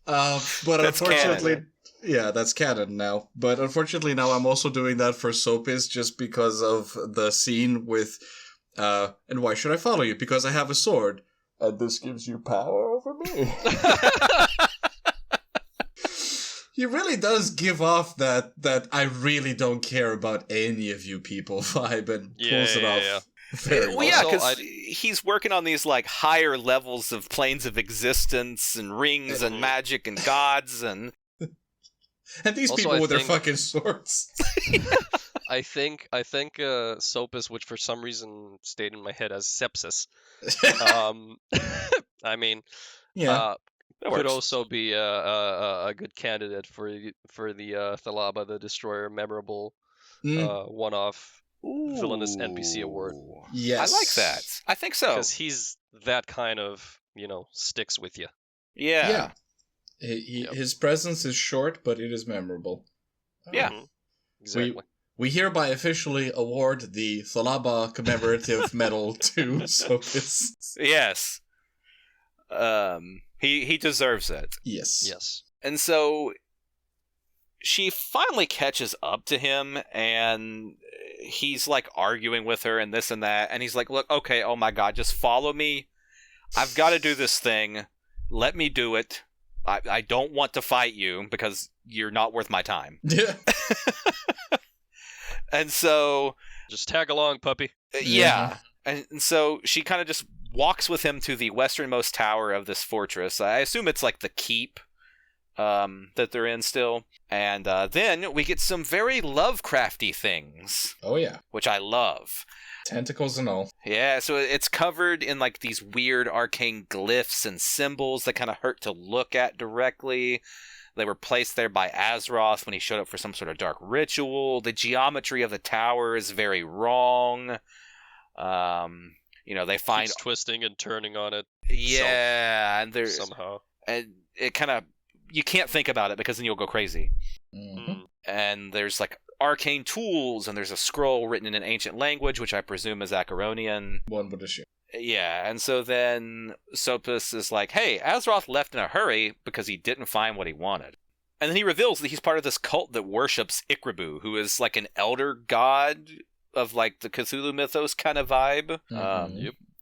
But that's unfortunately, canon. Yeah, that's canon now. But unfortunately, now I'm also doing that for Sopis just because of the scene with, and why should I follow you? Because I have a sword. And this gives you power over me. He really does give off that I really don't care about any of you people vibe and pulls it off. Yeah. Very Well, well. yeah, because he's working on these higher levels of planes of existence and rings and magic and gods and these Also, people I with their think- fucking swords. I think Sopis, which for some reason stayed in my head as sepsis. I mean, Yeah. could works. also be a good candidate for the Thalaba the Destroyer memorable one-off villainous NPC award. Yes. I like that. I think so. Because he's that kind of, sticks with you. Yeah. His presence is short, but it is memorable. Yeah. Mhm. Exactly. We hereby officially award the Thalaba commemorative medal to Sopis. Yes. He deserves it. Yes. Yes. And so she finally catches up to him, and he's arguing with her and this and that, and he's like, "Look, okay, oh my god, just follow me. I've got to do this thing. Let me do it. I don't want to fight you because you're not worth my time." Yeah. And so Just tag along, puppy. yeah. And so she kind of just walks with him to the westernmost tower of this fortress. I assume it's the keep that they're in still. And then we get some very Lovecrafty things, Oh yeah. which I love. Tentacles and all. Yeah, so it's covered in these weird arcane glyphs and symbols that kind of hurt to look at directly. They were placed there by Azeroth when he showed up for some sort of dark ritual. The geometry of the tower is very wrong. They find Keeps twisting and turning on it. yeah, and there's Somehow. And it kind of, you can't think about it because then you'll go crazy. Mhm. And there's like arcane tools, and there's a scroll written in an ancient language, which I presume is Acheronian. One would assume. Yeah, and so then Sopas is like, hey, Azeroth left in a hurry because he didn't find what he wanted. And then he reveals that he's part of this cult that worships Ikribu, who is like an elder god of like the Cthulhu mythos kind of vibe.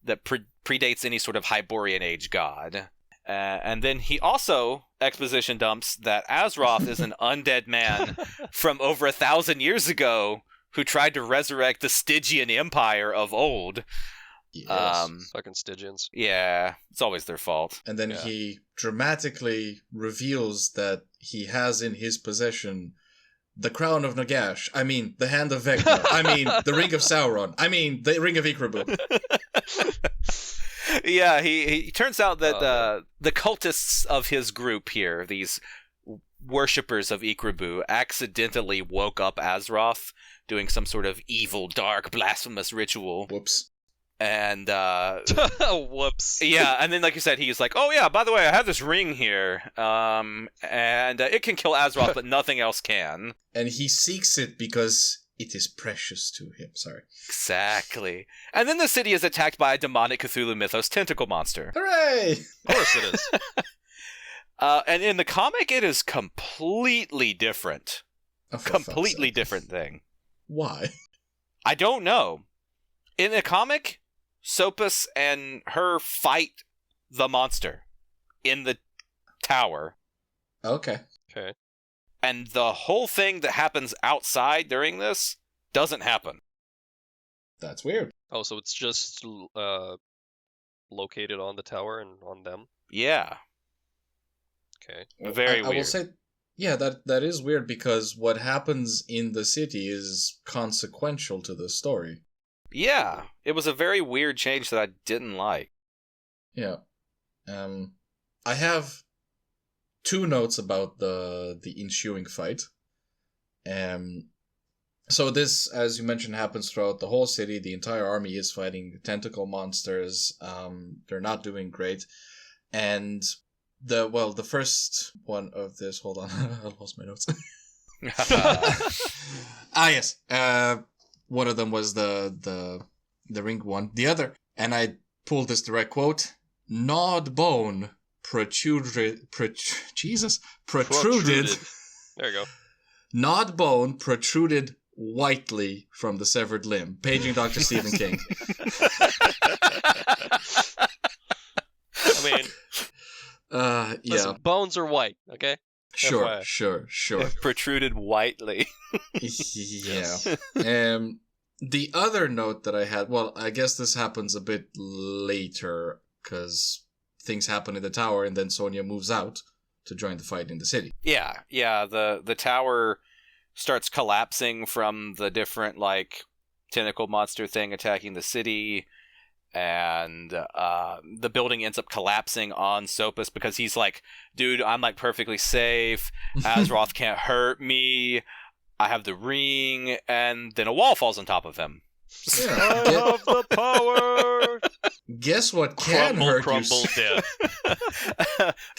That predates any sort of Hyborian Age god. And then he also exposition dumps that Azeroth is an undead man from over 1,000 years ago who tried to resurrect the Stygian Empire of old. Yes. Fucking Stygians. Yeah, it's always their fault. And then he dramatically reveals that he has in his possession the Crown of Nagash. I mean, the Hand of Vecna. I mean, the Ring of Sauron. I mean, the Ring of Ikribu. Yeah, he turns out that the cultists of his group here, these worshippers of Ikribu, accidentally woke up Azeroth doing some sort of evil, dark, blasphemous ritual. Whoops. And whoops. Yeah, and then like you said, he's like, oh yeah, by the way, I have this ring here, and it can kill Azeroth, but nothing else can. And he seeks it because it is precious to him. Sorry. Exactly. And then the city is attacked by a demonic Cthulhu mythos tentacle monster. Hooray! Of course it is. And in the comic, it is completely different. Completely different thing. Why? I don't know. In the comic, Sopas and her fight the monster in the tower. Okay. Okay. And the whole thing that happens outside during this doesn't happen. That's weird. Oh, so it's just located on the tower and on them? Yeah. Okay. Very I weird. will say, yeah, that is weird because what happens in the city is consequential to the story. Yeah. It was a very weird change that I didn't like. Yeah. I have 2 notes about the ensuing fight. So this, as you mentioned, happens throughout the whole city. The entire army is fighting tentacle monsters. They're not doing great. And the first one of this, hold on, I lost my notes. Yes. One of them was the ring one. The other, and I pulled this direct quote, gnawed bone protruded. There you go. Gnawed bone protruded whitely from the severed limb. Paging Dr. Stephen King. I mean, yeah. listen, bones are white, okay? Sure. Protruded whitely. Yeah. The other note that I had, well, I guess this happens a bit later, because things happen in the tower, and then Sonja moves out to join the fight in the city. Yeah. The tower starts collapsing from the different, like, tentacle monster thing attacking the city, and the building ends up collapsing on Sopas because he's like, dude, I'm like perfectly safe, Azeroth can't hurt me, I have the ring, and then a wall falls on top of him. Yeah. I have the power! Guess what can hurt crumble, you? dead.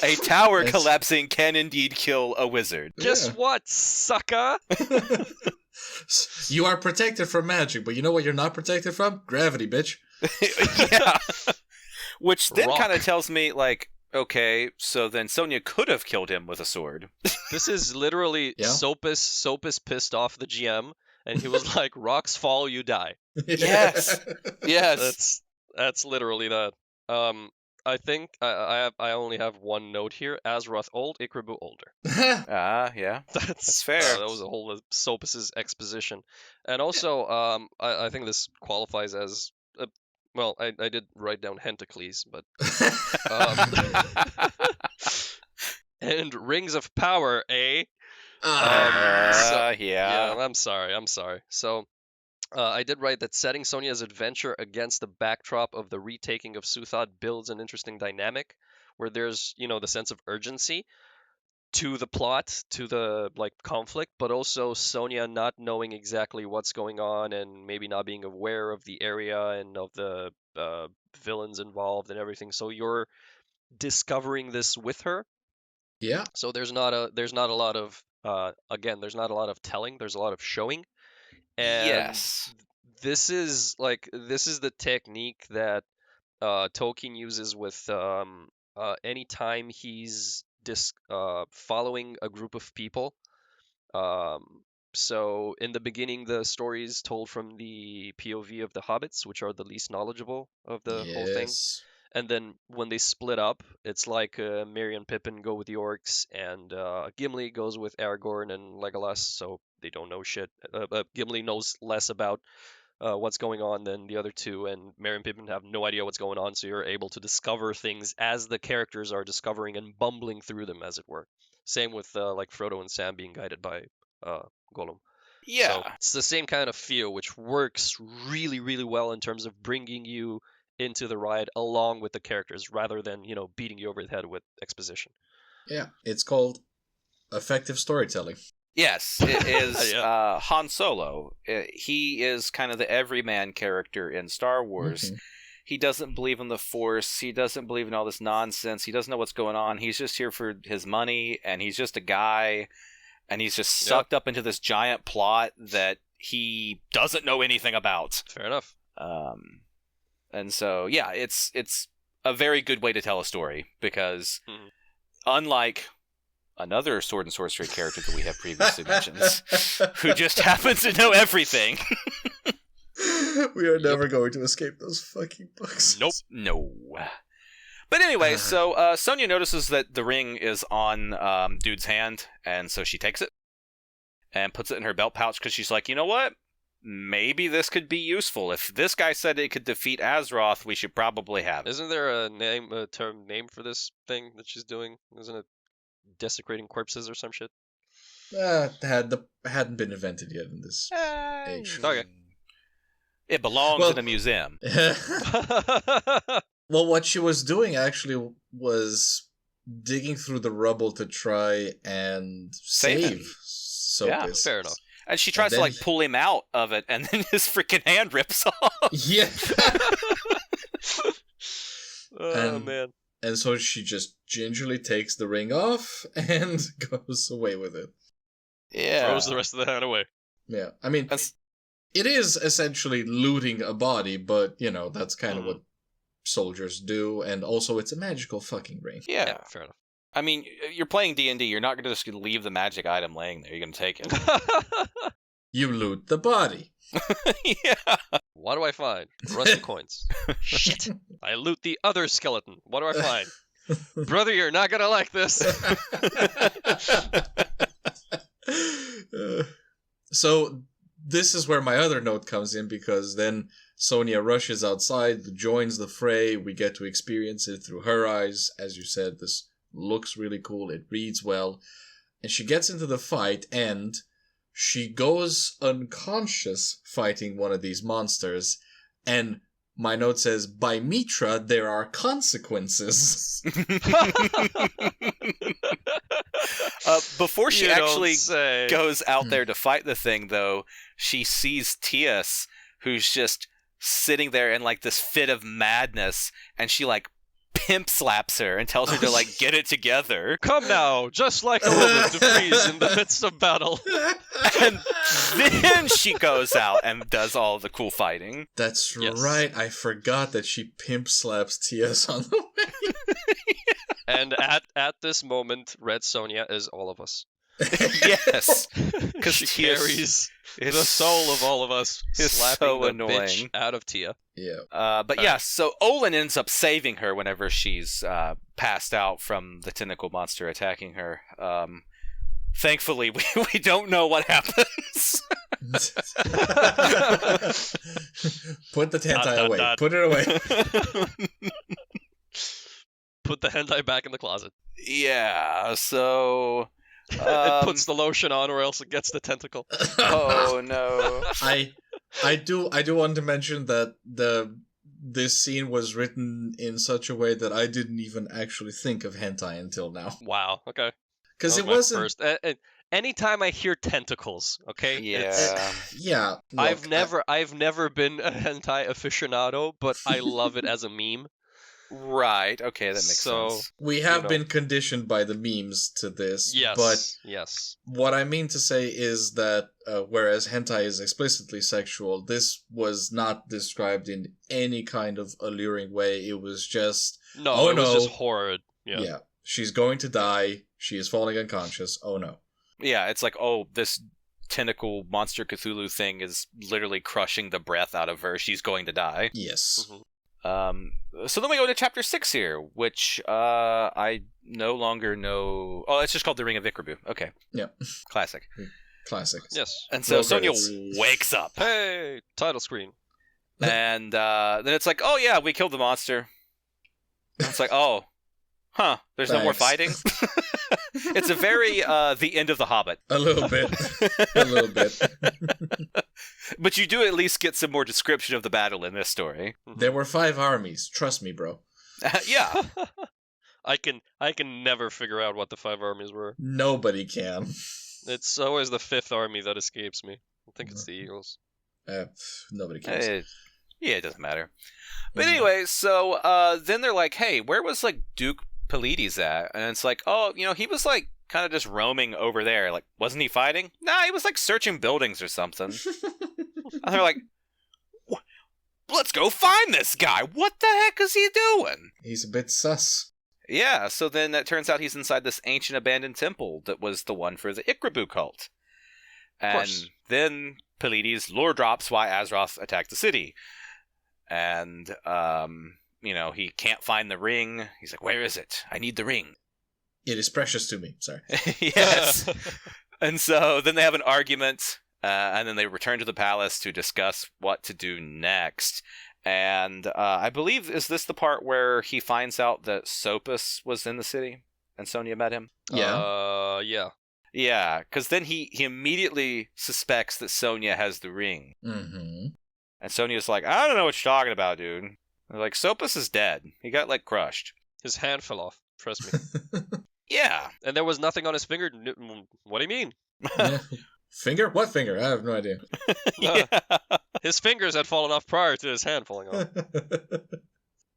A tower collapsing can indeed kill a wizard. Guess what, sucker? You are protected from magic, but you know what you're not protected from? Gravity, bitch. Yeah. Which then Rock. kind of tells me, like, okay, so then Sonja could have killed him with a sword. This is literally Sopas pissed off the GM, and he was like, rocks fall, you die. Yes. Yes. That's literally that. I think I only have one note here. Azeroth old, Ikribu older. Yeah. That's fair. That was a whole Sopas' exposition. And also, I think this qualifies as... well, I did write down Hentacles, but... and Rings of Power, eh? Yeah, I'm sorry. So, I did write that setting Sonja's adventure against the backdrop of the retaking of Suthad builds an interesting dynamic, where there's, the sense of urgency to the plot, to the, conflict, but also Sonja not knowing exactly what's going on and maybe not being aware of the area and of the villains involved and everything. So you're discovering this with her. Yeah. So there's not a lot of there's not a lot of telling. There's a lot of showing. And Yes. this is the technique that Tolkien uses with anytime he's following a group of people. So in the beginning, the story is told from the POV of the hobbits, which are the least knowledgeable of the whole thing. Yes. And then when they split up, it's like Merry and Pippin go with the orcs, and Gimli goes with Aragorn and Legolas, so they don't know shit. Gimli knows less about what's going on than the other two, and Merry and Pippin have no idea what's going on, so you're able to discover things as the characters are discovering and bumbling through them, as it were. Same with like Frodo and Sam being guided by Gollum. Yeah. So it's the same kind of feel, which works really, really well in terms of bringing you into the ride along with the characters, rather than, beating you over the head with exposition. Yeah, it's called effective storytelling. Yes, it is. Yeah. Han Solo. He is kind of the everyman character in Star Wars. Mm-hmm. He doesn't believe in the Force. He doesn't believe in all this nonsense. He doesn't know what's going on. He's just here for his money, and he's just a guy, and he's just sucked up into this giant plot that he doesn't know anything about. Fair enough. And so, yeah, it's a very good way to tell a story, because unlike another sword and sorcery character that we have previously mentioned, who just happens to know everything. We are never going to escape those fucking books. Nope. No. But anyway, so Sonja notices that the ring is on dude's hand, and so she takes it and puts it in her belt pouch, because she's like, you know what? Maybe this could be useful. If this guy said it could defeat Azeroth, we should probably have it. Isn't there a name for this thing that she's doing? Isn't it desecrating corpses or some shit? Hadn't been invented yet in this age. Okay. It belongs in a museum. Well, what she was doing actually was digging through the rubble to try and save Sokas. Yeah, fair enough. And she tries to pull him out of it, and then his freaking hand rips off. Yeah. Man. And so she just gingerly takes the ring off and goes away with it. Yeah. Throws the rest of the hand away. Yeah. I mean, it is essentially looting a body, but, that's kind of what soldiers do. And also, it's a magical fucking ring. Yeah, fair enough. I mean, you're playing D&D. You're not just going to leave the magic item laying there. You're going to take it. You loot the body. Yeah. What do I find? Rusty coins. Shit. I loot the other skeleton. What do I find? Brother, you're not going to like this. So this is where my other note comes in, because then Sonja rushes outside, joins the fray. We get to experience it through her eyes. As you said, this looks really cool. It reads well. And she gets into the fight, and she goes unconscious fighting one of these monsters. And my note says, by Mitra, there are consequences. Before she actually goes out Hmm. there to fight the thing, though, she sees Tias, who's just sitting there in this fit of madness, and she pimp slaps her and tells her to get it together. Come now, just like a woman to freeze in the midst of battle. And then she goes out and does all the cool fighting. That's Yes. right. I forgot that she pimp slaps Tias on the way. And at this moment, Red Sonja is all of us. Yes. Because She carries the soul of all of us, is slapping so the annoying. bitch out of Tia. Yeah. But yeah, so Olin ends up saving her whenever she's passed out from the tentacle monster attacking her. Thankfully, we don't know what happens. Put the hentai away. Put it away. Put the hentai back in the closet. Yeah, so... it puts the lotion on, or else it gets the tentacle. Oh no! I do want to mention that this scene was written in such a way that I didn't even actually think of hentai until now. Wow. Okay. Because That it was my wasn't. first. Anytime I hear tentacles, okay. Yeah. Yeah. I've never been a hentai aficionado, but I love it as a meme. Right. Okay, that makes sense. We have been conditioned by the memes to this. Yes. But what I mean to say is that whereas hentai is explicitly sexual, this was not described in any kind of alluring way. It was just... it was just horrid. Yeah. She's going to die. She is falling unconscious. Oh no. Yeah, it's like, this tentacle monster Cthulhu thing is literally crushing the breath out of her. She's going to die. Yes. Mm-hmm. So then we go to chapter 6 here, which I no longer know. Oh, it's just called The Ring of Ikribu. Okay. Yeah. Classic. Yes. And so Sonja wakes up. Hey, title screen. And then it's like, oh yeah, we killed the monster. And it's like, oh, huh, there's no more fighting? It's a very The End of the Hobbit. A little bit. A little bit. But you do at least get some more description of the battle in this story. There were 5 armies. Trust me, bro. Yeah. I can never figure out what the 5 armies were. Nobody can. It's always the 5th army that escapes me. I think it's the Eagles. Nobody cares. It doesn't matter. But anyway, so then they're like, hey, where was like Duke Pelides at? And it's like, oh, he was like kind of just roaming over there. Like, wasn't he fighting? Nah, he was like searching buildings or something. And they're like, let's go find this guy. What the heck is he doing? He's a bit sus. Yeah, so then it turns out he's inside this ancient abandoned temple that was the one for the Ikribu cult. And then Pelides lore drops why Azeroth attacked the city. And, he can't find the ring. He's like, where is it? I need the ring. It is precious to me. Sorry. Yes. And so then they have an argument, and then they return to the palace to discuss what to do next. And I believe, is this the part where he finds out that Sopas was in the city and Sonja met him? Yeah. Yeah. Yeah, because then he immediately suspects that Sonja has the ring. Mm-hmm. And Sonja's like, I don't know what you're talking about, dude. They're like, Sopas is dead. He got, like, crushed. His hand fell off. Trust me. Yeah. And there was nothing on his finger. What do you mean? Finger? What finger? I have no idea. Yeah. His fingers had fallen off prior to his hand falling off.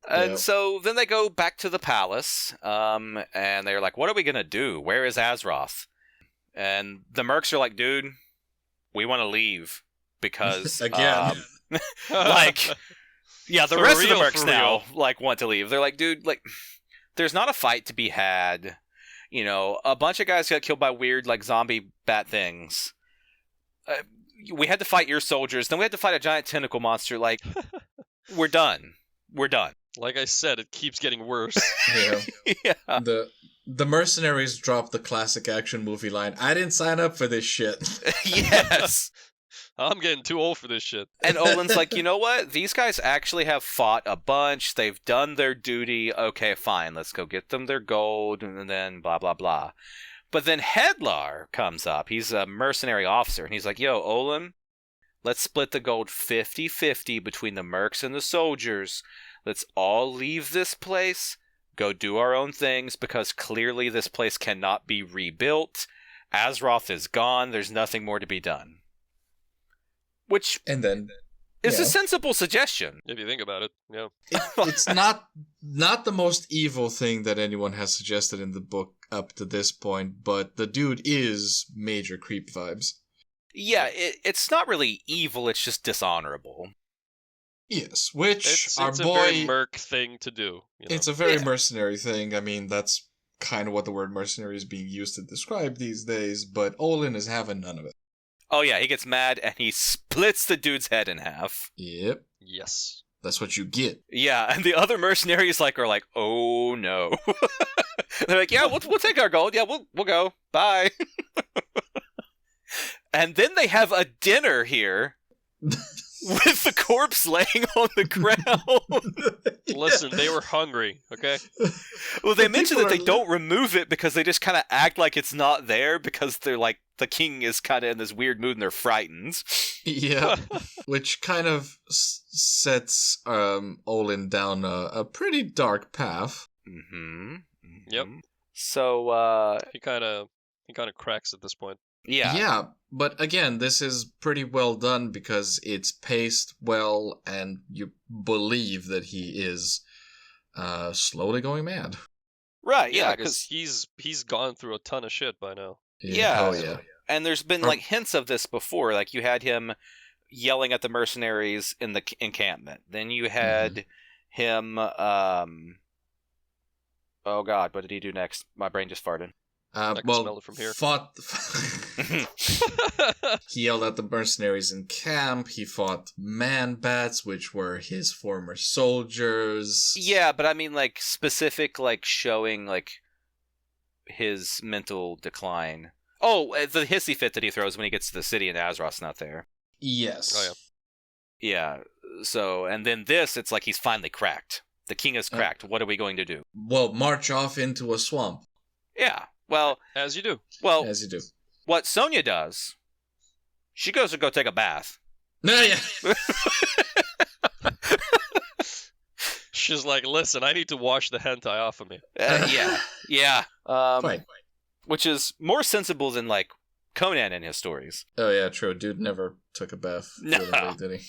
And so then they go back to the palace, and they're like, what are we going to do? Where is Azeroth? And the mercs are like, dude, we want to leave. Because, again, the rest of the mercs now, want to leave. They're like, dude, there's not a fight to be had. A bunch of guys got killed by weird, zombie bat things. We had to fight your soldiers. Then we had to fight a giant tentacle monster. We're done. We're done. Like I said, it keeps getting worse. Yeah. The mercenaries dropped the classic action movie line, I didn't sign up for this shit. Yes. I'm getting too old for this shit. And Olin's like, you know what? These guys actually have fought a bunch. They've done their duty. Okay, fine. Let's go get them their gold, and then blah, blah, blah. But then Hedlar comes up. He's a mercenary officer, and he's like, yo, Olin, let's split the gold 50-50 between the mercs and the soldiers. Let's all leave this place, go do our own things, because clearly this place cannot be rebuilt. Azeroth is gone. There's nothing more to be done. Which is a sensible suggestion. If you think about it, yeah. It's not the most evil thing that anyone has suggested in the book up to this point, but the dude is major creep vibes. Yeah, it's not really evil, it's just dishonorable. Yes, which it's our a boy... very merc thing to do. It's a very mercenary thing. I mean, that's kind of what the word mercenary is being used to describe these days, but Olin is having none of it. Oh yeah, he gets mad and he splits the dude's head in half. Yep. Yes. That's what you get. Yeah, and the other mercenaries are like, oh no. They're like, yeah, we'll take our gold. Yeah, we'll go. Bye. And then they have a dinner here with the corpse laying on the ground. Listen, they were hungry, okay? Well, they mention that they don't remove it because they just kind of act like it's not there because they're like, the king is kind of in this weird mood and they're frightened. Yeah, which kind of sets Olin down a pretty dark path. Mm-hmm. Yep. So, he kind of cracks at this point. Yeah. Yeah, but again, this is pretty well done because it's paced well and you believe that he is slowly going mad. Right, Yeah, because he's gone through a ton of shit by now. Yeah. Oh, yeah. And there's been like hints of this before. Like you had him yelling at the mercenaries in the encampment. Then you had him. Oh God, what did he do next? My brain just farted. I can smell it from here. He yelled at the mercenaries in camp. He fought man-bats, which were his former soldiers. Yeah, but I mean, like, specific, like, showing, like, his mental decline. Oh, the hissy fit that he throws when he gets to the city and Azeroth's not there. Yes. Oh, yeah. Yeah, so, and then this, it's like he's finally cracked. The king is cracked. What are we going to do? Well, march off into a swamp. Yeah, well... As you do. Well, as you do. What Sonja does, she goes to go take a bath. No, yeah. She's like, listen, I need to wash the hentai off of me. Yeah. Fine. Which is more sensible than, like, Conan in his stories. Oh, yeah, true. Dude never took a bath. No. Really, did he?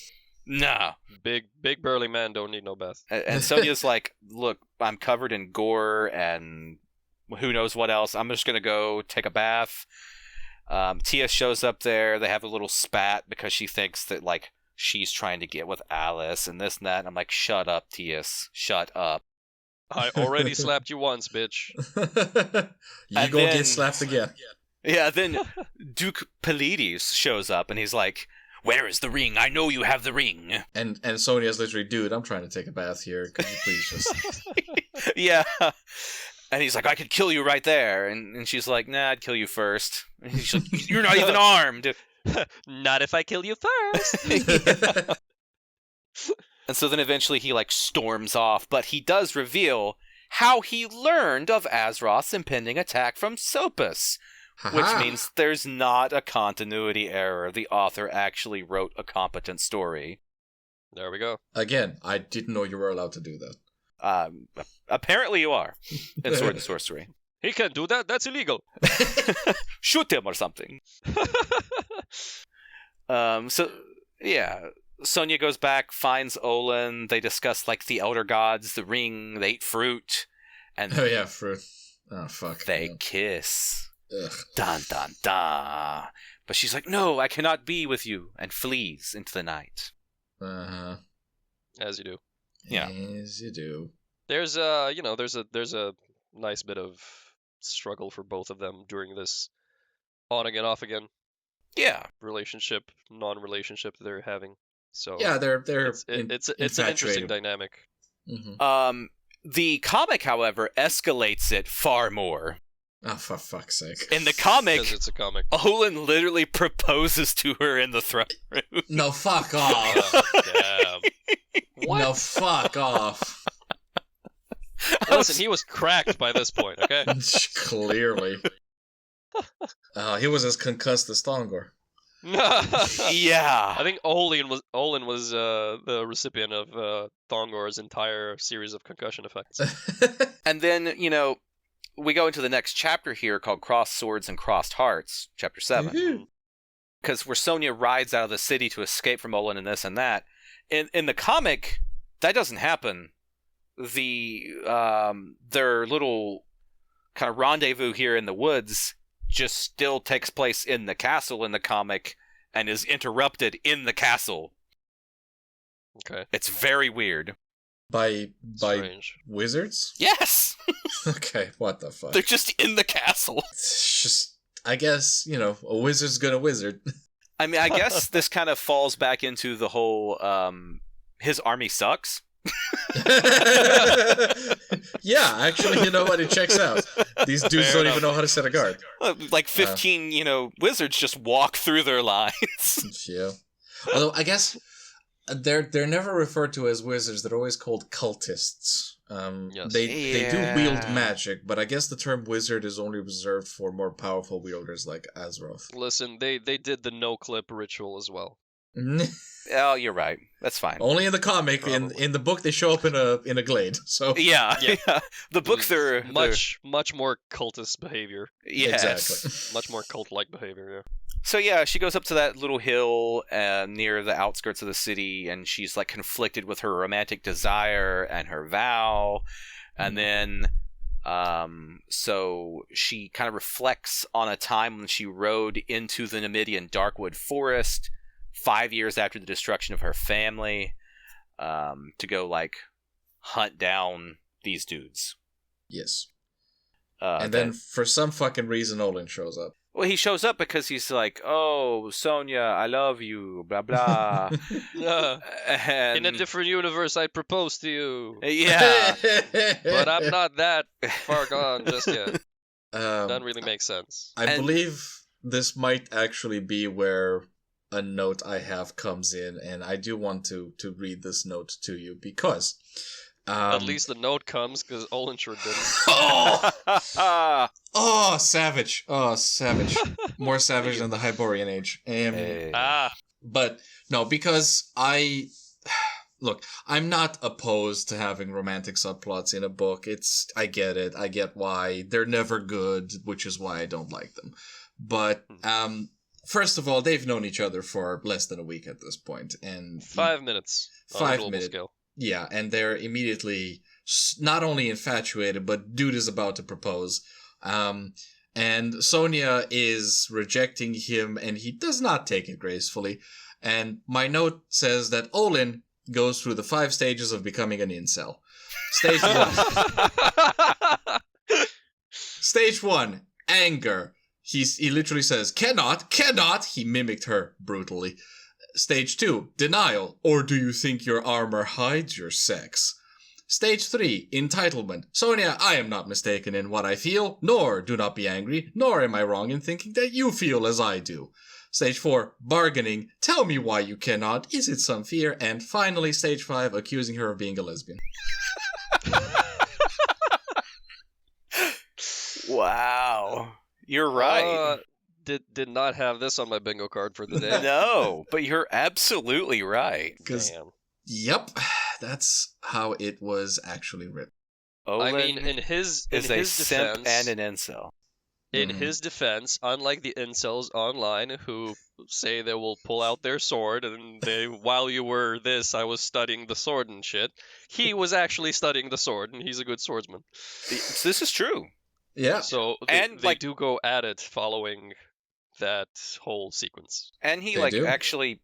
No. Big burly man don't need no bath. And Sonja's like, look, I'm covered in gore and who knows what else. I'm just going to go take a bath. Tia shows up there. They have a little spat because she thinks that, like, she's trying to get with Alice and this and that. And I'm like, shut up, Tias. Shut up. I already slapped you once, bitch. You gonna get slapped again. Yeah, then Duke Pelides shows up and he's like, where is the ring? I know you have the ring. And Sonja's literally, dude, I'm trying to take a bath here. Could you please just... Yeah. And he's like, I could kill you right there. And she's like, nah, I'd kill you first. And he's like, you're not even armed. Not if I kill you first. And so then eventually he, like, storms off. But he does reveal how he learned of Azeroth's impending attack from Sopus. Which means there's not a continuity error. The author actually wrote a competent story. There we go. Again, I didn't know you were allowed to do that. Apparently you are in Sword and Sorcery. He can't do that. That's illegal. Shoot him or something. So, yeah. Sonja goes back, finds Olin. They discuss, like, the Elder Gods, the ring, they eat fruit. And oh, yeah, fruit. Oh, fuck. They kiss. Ugh. Dun, dun, dun. But she's like, no, I cannot be with you, and flees into the night. Uh-huh. As you do. Yeah. As you do. There's a nice bit of struggle for both of them during this on again, off again. Yeah. Relationship, non-relationship they're having. So yeah, they're it's an interesting dynamic. Mm-hmm. The comic, however, escalates it far more. Oh, for fuck's sake. In the comic, because it's a comic. Olin literally proposes to her in the throne room. No, fuck off. Damn. What? No, fuck off. Listen, he was cracked by this point, okay? Clearly. He was as concussed as Thongor. Yeah. I think Olin was the recipient of Thongor's entire series of concussion effects. And then, we go into the next chapter here called Crossed Swords and Crossed Hearts, chapter 7. Because where Sonja rides out of the city to escape from Olin and this and that. In the comic, that doesn't happen. Their little kind of rendezvous here in the woods just still takes place in the castle in the comic and is interrupted in the castle. Okay. It's very weird. By Strange. wizards? Yes! Okay, what the fuck? They're just in the castle. It's just, I guess, a wizard's gonna wizard. I mean, I guess this kind of falls back into the whole, his army sucks. Yeah, actually, you know what? It checks out. These dudes don't even know how to set a guard. Like 15, wizards just walk through their lines. Yeah. Although, I guess they're never referred to as wizards. They're always called cultists. Yes. They do wield magic, but I guess the term wizard is only reserved for more powerful wielders like Azeroth. Listen, they did the no-clip ritual as well. Oh, you're right. That's fine. Only in the comic. In the book, they show up in a glade. So yeah. The book, they're much more cultist behavior. Yes. Exactly. Much more cult-like behavior. Yeah. So yeah, she goes up to that little hill near the outskirts of the city, and she's like conflicted with her romantic desire and her vow. And then, so she kind of reflects on a time when she rode into the Numidian Darkwood Forest 5 years after the destruction of her family, to go like hunt down these dudes. Yes. And then that, for some fucking reason, Olin shows up. well, he shows up because he's like, "Oh, Sonja, I love you," blah blah. And, in a different universe, I'd propose to you. Yeah, But I'm not that far gone just yet. Doesn't really make sense. I believe this might actually be where a note I have comes in, and I do want to read this note to you because... At least the note comes, because Olin sure didn't. Oh, savage. Oh, savage. More savage than the Hyborian Age. But, no, because Look, I'm not opposed to having romantic subplots in a book. I get it. I get why. They're never good, which is why I don't like them. But, first of all, they've known each other for less than a week at this point. And 5 minutes. 5 minutes. Scale. Yeah, and they're immediately not only infatuated, but dude is about to propose. And Sonja is rejecting him, and he does not take it gracefully. And my note says that Olin goes through the 5 stages of becoming an incel. Stage 1. Stage 1, anger. He literally says, cannot. He mimicked her brutally. Stage 2, denial. Or do you think your armor hides your sex? Stage 3, entitlement. Sonja, I am not mistaken in what I feel, nor do not be angry, nor am I wrong in thinking that you feel as I do. Stage 4, bargaining. Tell me why you cannot. Is it some fear? And finally, stage 5, accusing her of being a lesbian. Wow. You're right. Did not have this on my bingo card for the day. No, but you're absolutely right. Yep, that's how it was actually written. Olin I mean, in his simp defense, and an incel. In his defense, unlike the incels online who say they will pull out their sword and while you were this, I was studying the sword and shit, he was actually studying the sword and he's a good swordsman. This is true. Yeah. So they do go at it following that whole sequence. And he actually,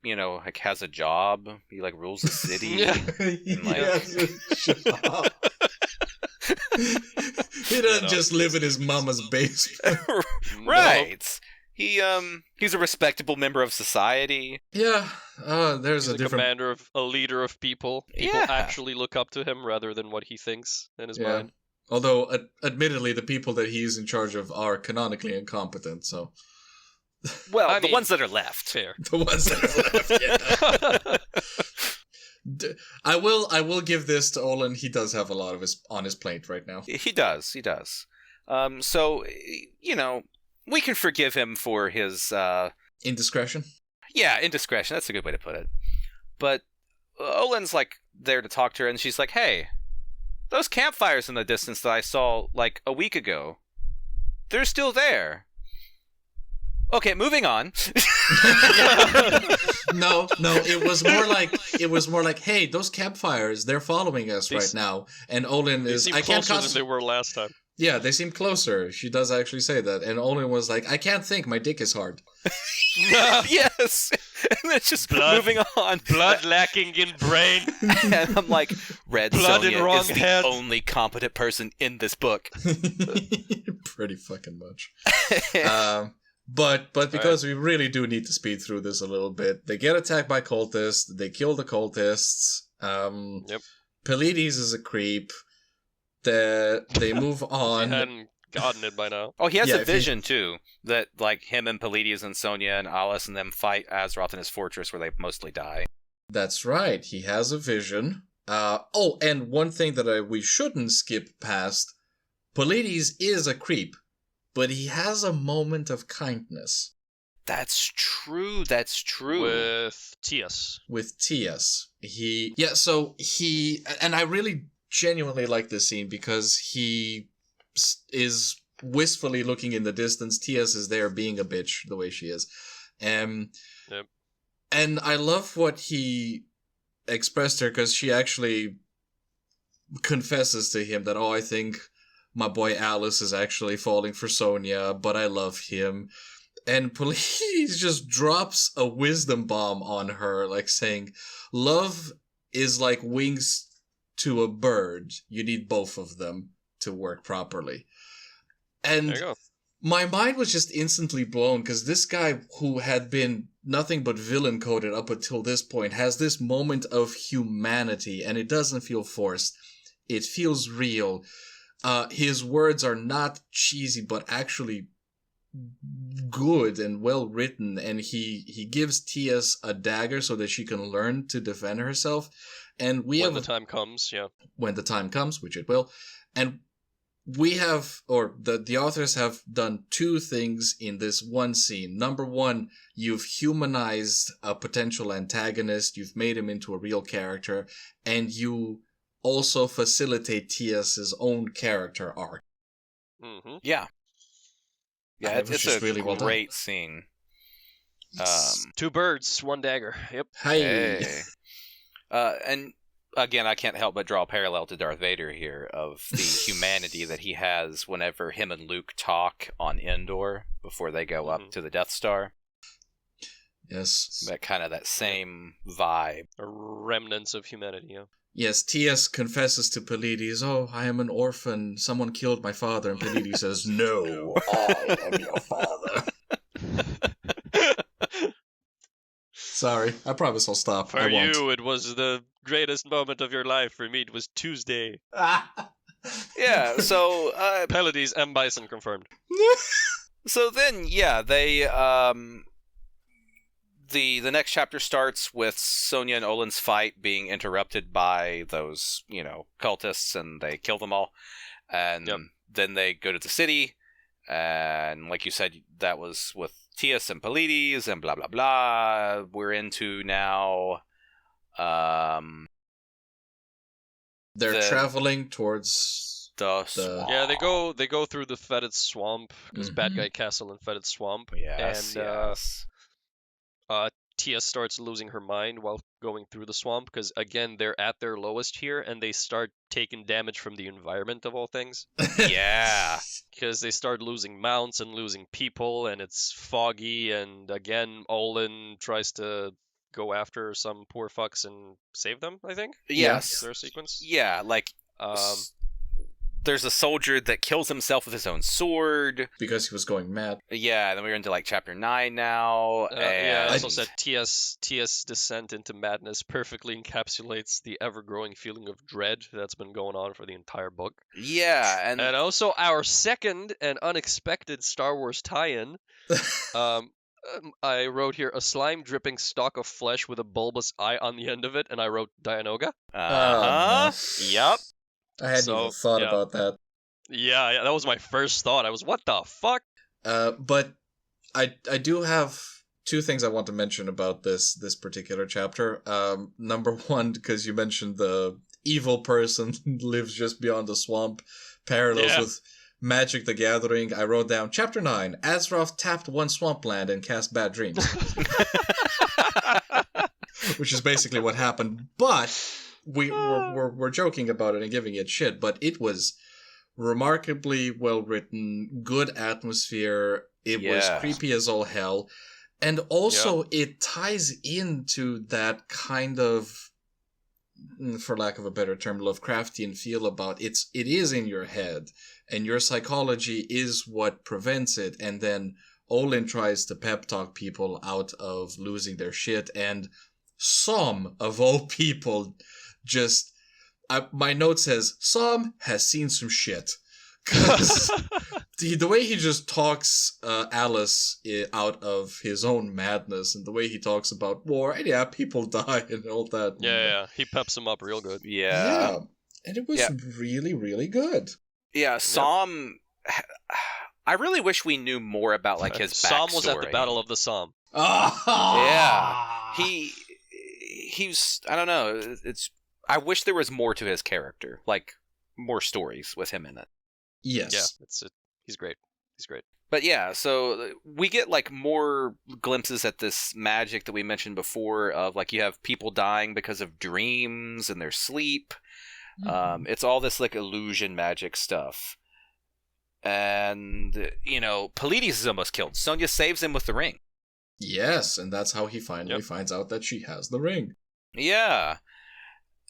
has a job. He rules the city. Yeah. He has a job. He doesn't just live in his mama's basement. Right. No. He's a respectable member of society. Yeah. He's a commander of a leader of people. People actually look up to him rather than what he thinks in his mind. Although, admittedly, the people that he's in charge of are canonically incompetent, so... Well, the ones that are left. Fair. The ones that are left, yeah. I will give this to Olin. He does have a lot of on his plate right now. He does. So, we can forgive him for his... indiscretion? Yeah, indiscretion. That's a good way to put it. But Olin's, there to talk to her, and she's like, hey, those campfires in the distance that I saw, a week ago, they're still there. Okay, moving on. No, it was more like, hey, those campfires, they're following us right now. And Olin is, I can't closer than they were last time. Yeah, they seem closer. She does actually say that. And Olin was like, I can't think, my dick is hard. Yes. And it's just moving on. Blood lacking in brain. And I'm like, Red blood Sonja in wrong is the head. only competent person in this book. Pretty fucking much. But because we really do need to speed through this a little bit, they get attacked by cultists, they kill the cultists, Yep. Pelides is a creep, they move on. He hadn't gotten it by now. Oh, he has a vision, too, that, him and Pelides and Sonja and Alice and them fight Azeroth in his fortress where they mostly die. That's right, he has a vision. And one thing that we shouldn't skip past, Pelides is a creep. But he has a moment of kindness. That's true. With Tias. And I really genuinely like this scene because he is wistfully looking in the distance. Tias is there being a bitch the way she is. Yep. And I love what he expressed her, because she actually confesses to him that, I think my boy Alice is actually falling for Sonja, but I love him. And Police just drops a wisdom bomb on her, like saying, love is like wings to a bird. You need both of them to work properly. And There you go. my mind was just instantly blown, because this guy, who had been nothing but villain coded up until this point, has this moment of humanity, and it doesn't feel forced. It feels real. His words are not cheesy, but actually good and well written, and he gives T.S. a dagger so that she can learn to defend herself. And When the time comes, yeah. When the time comes, which it will. And we have, or the authors have done two things in this one scene. Number one, you've humanized a potential antagonist, you've made him into a real character, and you also facilitate T.S.'s own character arc. Mm-hmm. Yeah. Yeah, It was it's just a really well done. great scene. Two birds, one dagger. Yep. Hey. And again, I can't help but draw a parallel to Darth Vader here, of the humanity that he has whenever him and Luke talk on Endor before they go up to the Death Star. Yes. That same vibe. Remnants of humanity, yeah. Yes, T.S. confesses to Pleiades, I am an orphan, someone killed my father, and Pleiades says, no, I am your father. Sorry, I promise I'll stop. For you, it was the greatest moment of your life. For me, it was Tuesday. Yeah, so... Pleiades M. Bison confirmed. So then, yeah, they... The next chapter starts with Sonja and Olin's fight being interrupted by those, cultists, and they kill them all. And then they go to the city, and like you said, that was with T.S. and Pleiades, and blah, blah, blah. We're into now... They're traveling towards the swamp. Yeah, they go through the fetid swamp, because Bad Guy Castle and fetid swamp. Yes, and yes. Tia starts losing her mind while going through the swamp, because again, they're at their lowest here, and they start taking damage from the environment, of all things. Yeah. Because they start losing mounts and losing people, and it's foggy, and again, Olin tries to go after some poor fucks and save them, I think? Yes. Is there a sequence? Yeah, there's a soldier that kills himself with his own sword. Because he was going mad. Yeah, and then we're into chapter 9 now. Yeah, I also said T.S. descent into madness perfectly encapsulates the ever-growing feeling of dread that's been going on for the entire book. Yeah, and also our second and unexpected Star Wars tie-in. I wrote here a slime-dripping stalk of flesh with a bulbous eye on the end of it, and I wrote Dianoga. Yep. I hadn't even thought about that. Yeah, that was my first thought. I was, what the fuck? But I do have two things I want to mention about this particular chapter. Number one, because you mentioned the evil person lives just beyond the swamp, parallels with Magic the Gathering. I wrote down, Chapter 9, Azeroth tapped one swampland and cast bad dreams. Which is basically what happened, but... We're joking about it and giving it shit, but it was remarkably well written, good atmosphere. It was creepy as all hell, and also it ties into that kind of, for lack of a better term, Lovecraftian feel about it is in your head, and your psychology is what prevents it. And then Olin tries to pep talk people out of losing their shit, and some of all people. Just, my note says, Sam has seen some shit. Because the way he just talks Alice out of his own madness, and the way he talks about war, and people die and all that. Yeah, he peps him up real good. Yeah. And it was really, really good. Yeah, Sam... I really wish we knew more about his backstory. Sam was at the Battle of the Somme. Yeah. He's... I don't know, I wish there was more to his character, more stories with him in it. Yes. Yeah, he's great. He's great. But yeah, so we get like more glimpses at this magic that we mentioned before of like you have people dying because of dreams and their sleep. It's all this like illusion magic stuff. And, Pallades is almost killed. Sonja saves him with the ring. Yes, and that's how he finally finds out that she has the ring. Yeah.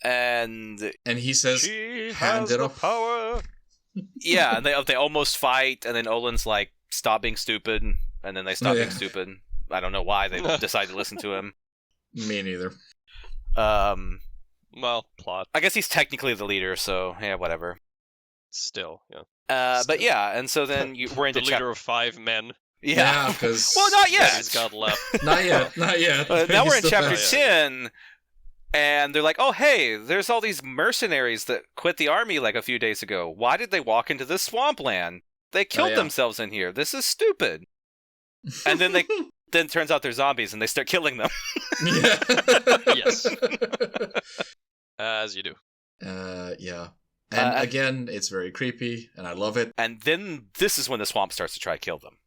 And he says, she hand has it the off. power. Yeah, and they almost fight, and then Olin's like, stop being stupid, and then they stop being stupid. I don't know why they decide to listen to him. Me neither. Well, plot. I guess he's technically the leader, so yeah, whatever. Still, yeah. But yeah, and so then we're into the leader of 5 men. Yeah, because well, not yet. He's got left. Not yet. Now we're in chapter 10, and they're like, "Oh, hey, there's all these mercenaries that quit the army like a few days ago. Why did they walk into this swampland? They killed themselves in here. This is stupid." And then then it turns out they're zombies, and they start killing them. Yes, as you do. Yeah. And again, it's very creepy, and I love it. And then this is when the swamp starts to try to kill them.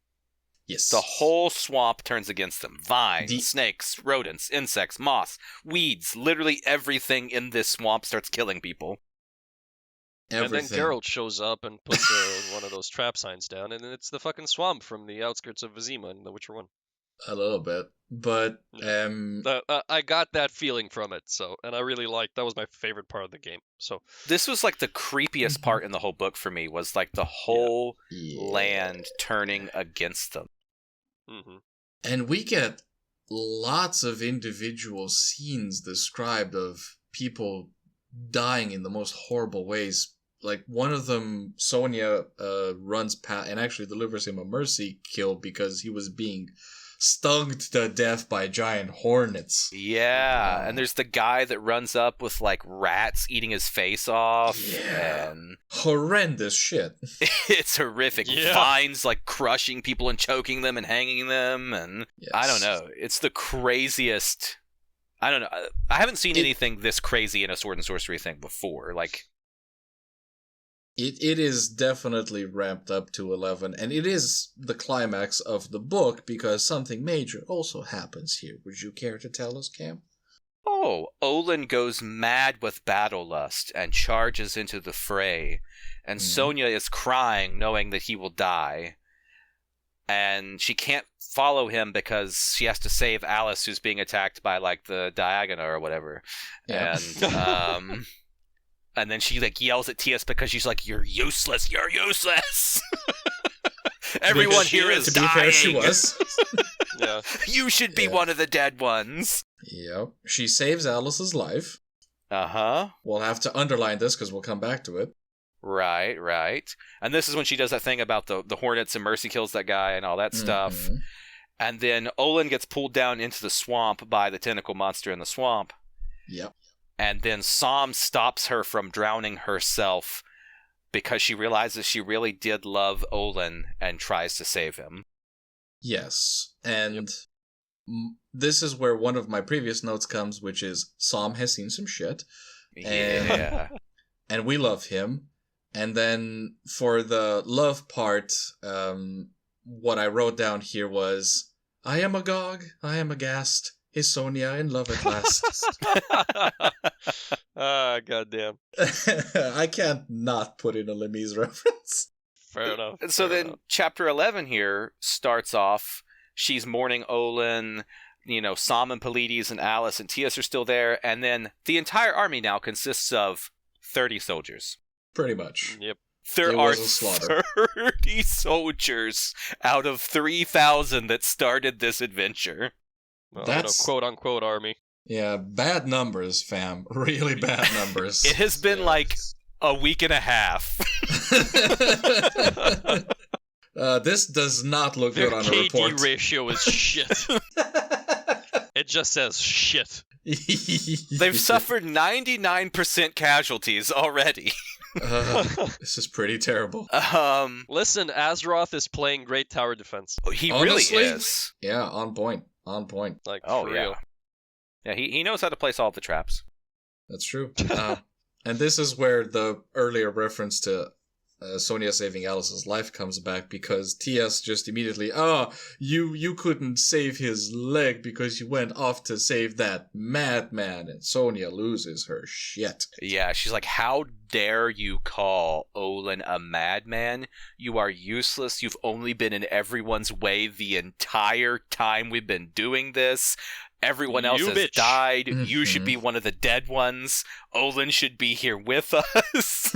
Yes. The whole swamp turns against them. Vines, snakes, rodents, insects, moss, weeds. Literally everything in this swamp starts killing people. Everything. And then Geralt shows up and puts one of those trap signs down, and it's the fucking swamp from the outskirts of Vizima in The Witcher 1. A little bit. But, I got that feeling from it, and I really liked, that was my favorite part of the game, so. This was like the creepiest part in the whole book for me, was like the whole land turning against them. Mm-hmm. And we get lots of individual scenes described of people dying in the most horrible ways. Like, one of them, Sonja runs past and actually delivers him a mercy kill because he was being stung to death by giant hornets. Yeah, and there's the guy that runs up with like rats eating his face off. Yeah. And horrendous shit. It's horrific. Yeah. Vines like crushing people and choking them and hanging them, and Yes. I don't know. It's the craziest. I don't know. I haven't seen anything this crazy in a sword and sorcery thing before. Like, It is definitely ramped up to 11, and it is the climax of the book because something major also happens here. Would you care to tell us, Cam? Olin goes mad with battle lust and charges into the fray, and Sonja is crying knowing that he will die. And she can't follow him because she has to save Alice, who's being attacked by like the Diagonal or whatever. Yeah. And and then she like yells at Tias because she's like, "You're useless. You're useless." Everyone here is dying. To be fair, she was. Yeah. You should be one of the dead ones. Yep. She saves Alice's life. Uh-huh. We'll have to underline this because we'll come back to it. Right. And this is when she does that thing about the hornets and mercy kills that guy and all that stuff. And then Olin gets pulled down into the swamp by the tentacle monster in the swamp. Yep. And then Sam stops her from drowning herself because she realizes she really did love Olin and tries to save him. Yes. And this is where one of my previous notes comes, which is Sam has seen some shit. Yeah. And we love him. And then for the love part, what I wrote down here was, I am agog, I am aghast. Is Sonja in love at last? Goddamn. I can't not put in a Lemise reference. Fair enough. So then chapter 11 here starts off, she's mourning Olin, Sam and Pallades and Alice and Tias are still there, and then the entire army now consists of 30 soldiers. Pretty much. Yep. There are 30 soldiers out of 3,000 that started this adventure. Well, That's quote-unquote army. Yeah, bad numbers, fam. Really bad numbers. It has been like a week and a half. This does not look good on a report. KD ratio is shit. It just says shit. They've suffered 99% casualties already. This is pretty terrible. Listen, Azeroth is playing great tower defense. He Honestly, really is. Yeah, on point. On point. Like, Oh, for yeah. real. Yeah, he knows how to place all the traps. That's true. And this is where the earlier reference to Sonja saving Alice's life comes back because TS just immediately, you couldn't save his leg because you went off to save that madman, and Sonja loses her shit. Yeah, she's like, how dare you call Olin a madman? You are useless. You've only been in everyone's way the entire time we've been doing this. Everyone else has died. Mm-hmm. You should be one of the dead ones. Olin should be here with us.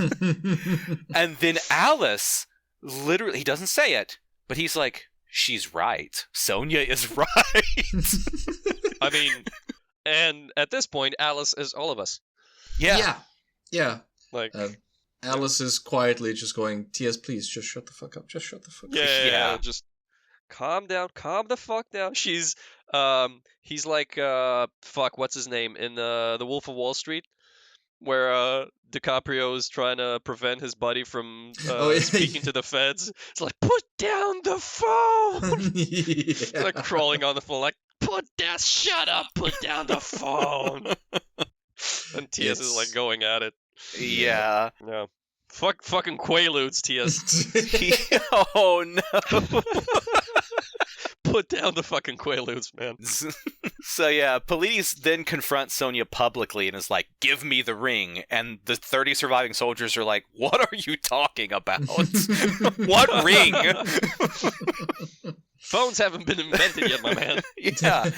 And then Alice, literally, he doesn't say it, but he's like, she's right. Sonja is right. I mean, and at this point, Alice is all of us. Yeah. Like, Alice is quietly just going, TS, please, just shut the fuck up. Just shut the fuck up. Yeah, just calm down. Calm the fuck down. He's like, what's his name? In The Wolf of Wall Street, where DiCaprio is trying to prevent his buddy from speaking to the feds. It's like, put down the phone! Yeah. Like, crawling on the phone, like, shut up, put down the phone! And TS is, like, going at it. Yeah. Yeah. Fucking Quaaludes, TS. Oh, no. Put down the fucking Quaaludes, man. So yeah, Polides then confronts Sonja publicly and is like, give me the ring. And the 30 surviving soldiers are like, what are you talking about? What ring? Phones haven't been invented yet, my man. Yeah.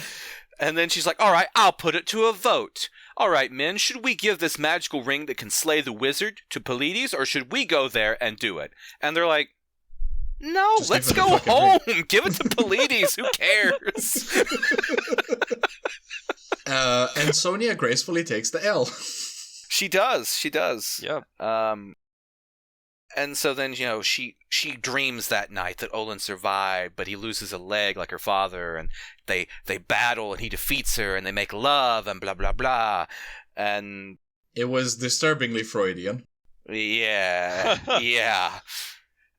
And then she's like, all right, I'll put it to a vote. All right, men, should we give this magical ring that can slay the wizard to Polides, or should we go there and do it? And they're like, no, just let's go home. Give it to Polides. Who cares? And Sonja gracefully takes the L. She does. Yeah. And so then, she dreams that night that Olin survived, but he loses a leg like her father, and they battle, and he defeats her, and they make love, and blah, blah, blah. And it was disturbingly Freudian. Yeah. Yeah.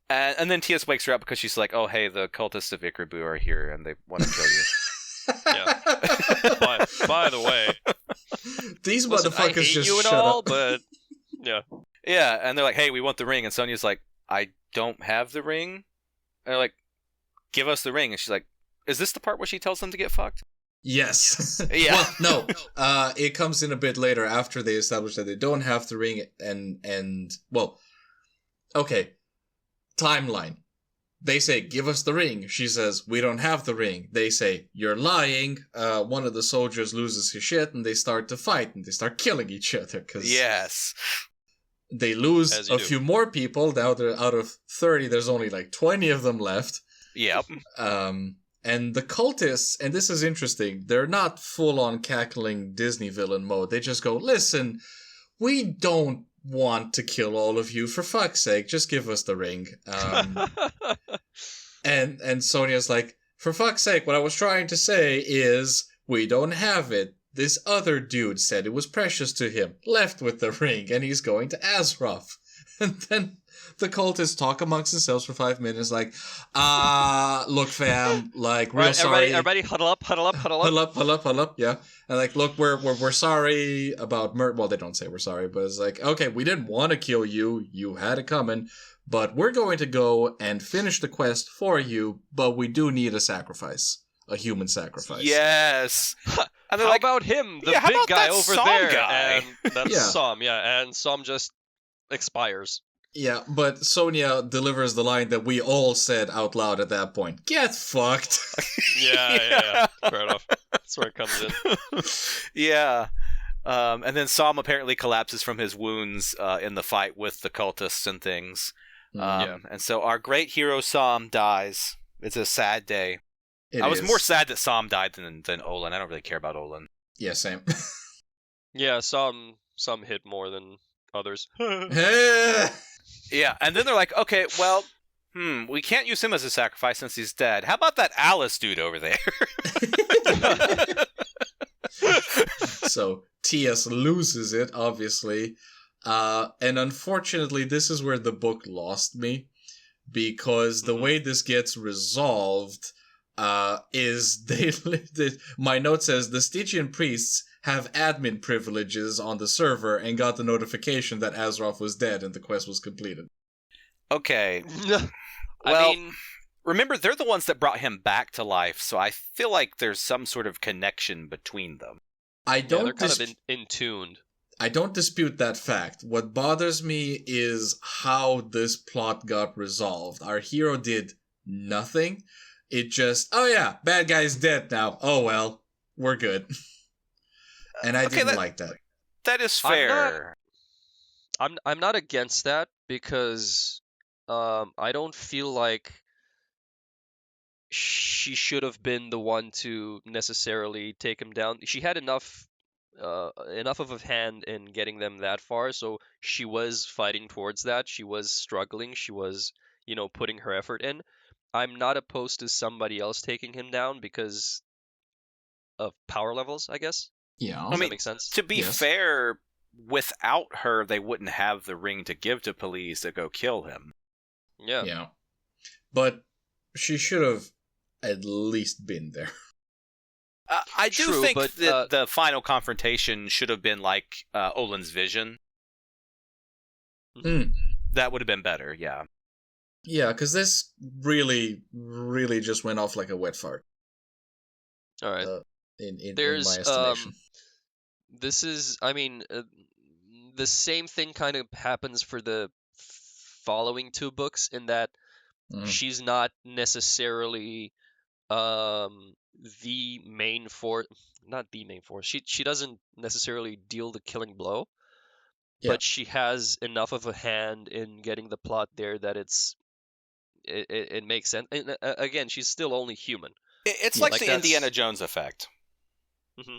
And then TS wakes her up because she's like, oh, hey, the cultists of Ikribu are here, and they want to kill you. Yeah. By the way, these motherfuckers I hate just you and shut all, up. But yeah. Yeah, and they're like, hey, we want the ring. And Sonja's like, I don't have the ring. And they're like, give us the ring. And she's like, is this the part where she tells them to get fucked? Yes. Yeah. Well, no. It comes in a bit later after they establish that they don't have the ring and well, okay. Timeline. They say, give us the ring. She says, we don't have the ring. They say, you're lying. One of the soldiers loses his shit and they start to fight and they start killing each other. Cause yes. They lose a few more people. Now out of 30, there's only like 20 of them left. Yep. And the cultists, and this is interesting, they're not full-on cackling Disney villain mode. They just go, listen, we don't want to kill all of you, for fuck's sake, just give us the ring. And Sonja's like, for fuck's sake, what I was trying to say is, we don't have it. This other dude said it was precious to him, left with the ring, and he's going to Azeroth. And then the cultists talk amongst themselves for 5 minutes, like, look, fam, like, real sorry. Everybody, huddle up. Huddle up, yeah. And like, look, we're sorry about well, they don't say we're sorry, but it's like, okay, we didn't want to kill you. You had it coming. But we're going to go and finish the quest for you, but we do need a sacrifice. A human sacrifice. Yes. And how about him, the big guy over there? Guy? And that's Som, yeah. And Som just expires. Yeah, but Sonja delivers the line that we all said out loud at that point. Get fucked. Yeah. Fair enough. That's where it comes in. Yeah. And then Som apparently collapses from his wounds in the fight with the cultists and things. And so our great hero Som dies. It's a sad day. I was more sad that Som died than Olin. I don't really care about Olin. Yeah, same. Yeah, some hit more than others. Yeah, and then they're like, okay, well, we can't use him as a sacrifice since he's dead. How about that Alice dude over there? So TS loses it, obviously. And unfortunately, this is where the book lost me. Because the way this gets resolved is my note says the Stygian priests have admin privileges on the server and got the notification that Azeroth was dead and the quest was completed. Okay. I Well, mean, remember, they're the ones that brought him back to life, so I feel like there's some sort of connection between them. I yeah, they're don't kind of in tuned. I don't dispute that fact. What bothers me is how this plot got resolved. Our hero did nothing. It just, oh yeah, bad guy's dead now. Oh well, we're good. And I didn't like that. That is fair. I'm not against that because I don't feel like she should have been the one to necessarily take him down. She had enough of a hand in getting them that far, so she was fighting towards that. She was struggling. She was, putting her effort in. I'm not opposed to somebody else taking him down because of power levels, I guess. Yeah. Does that make sense? To be fair, without her, they wouldn't have the ring to give to police to go kill him. Yeah. Yeah. But she should have at least been there. I do True, think but, that the final confrontation should have been like Olin's vision. Mm. That would have been better, yeah. Yeah, because this really, really just went off like a wet fart. All right. In There's my estimation. this is, I mean, the same thing kind of happens for the following two books in that she's not necessarily the main force, not the main force. She doesn't necessarily deal the killing blow, but she has enough of a hand in getting the plot there that it makes sense. And, again, she's still only human. It's like the Indiana Jones effect. Mm-hmm.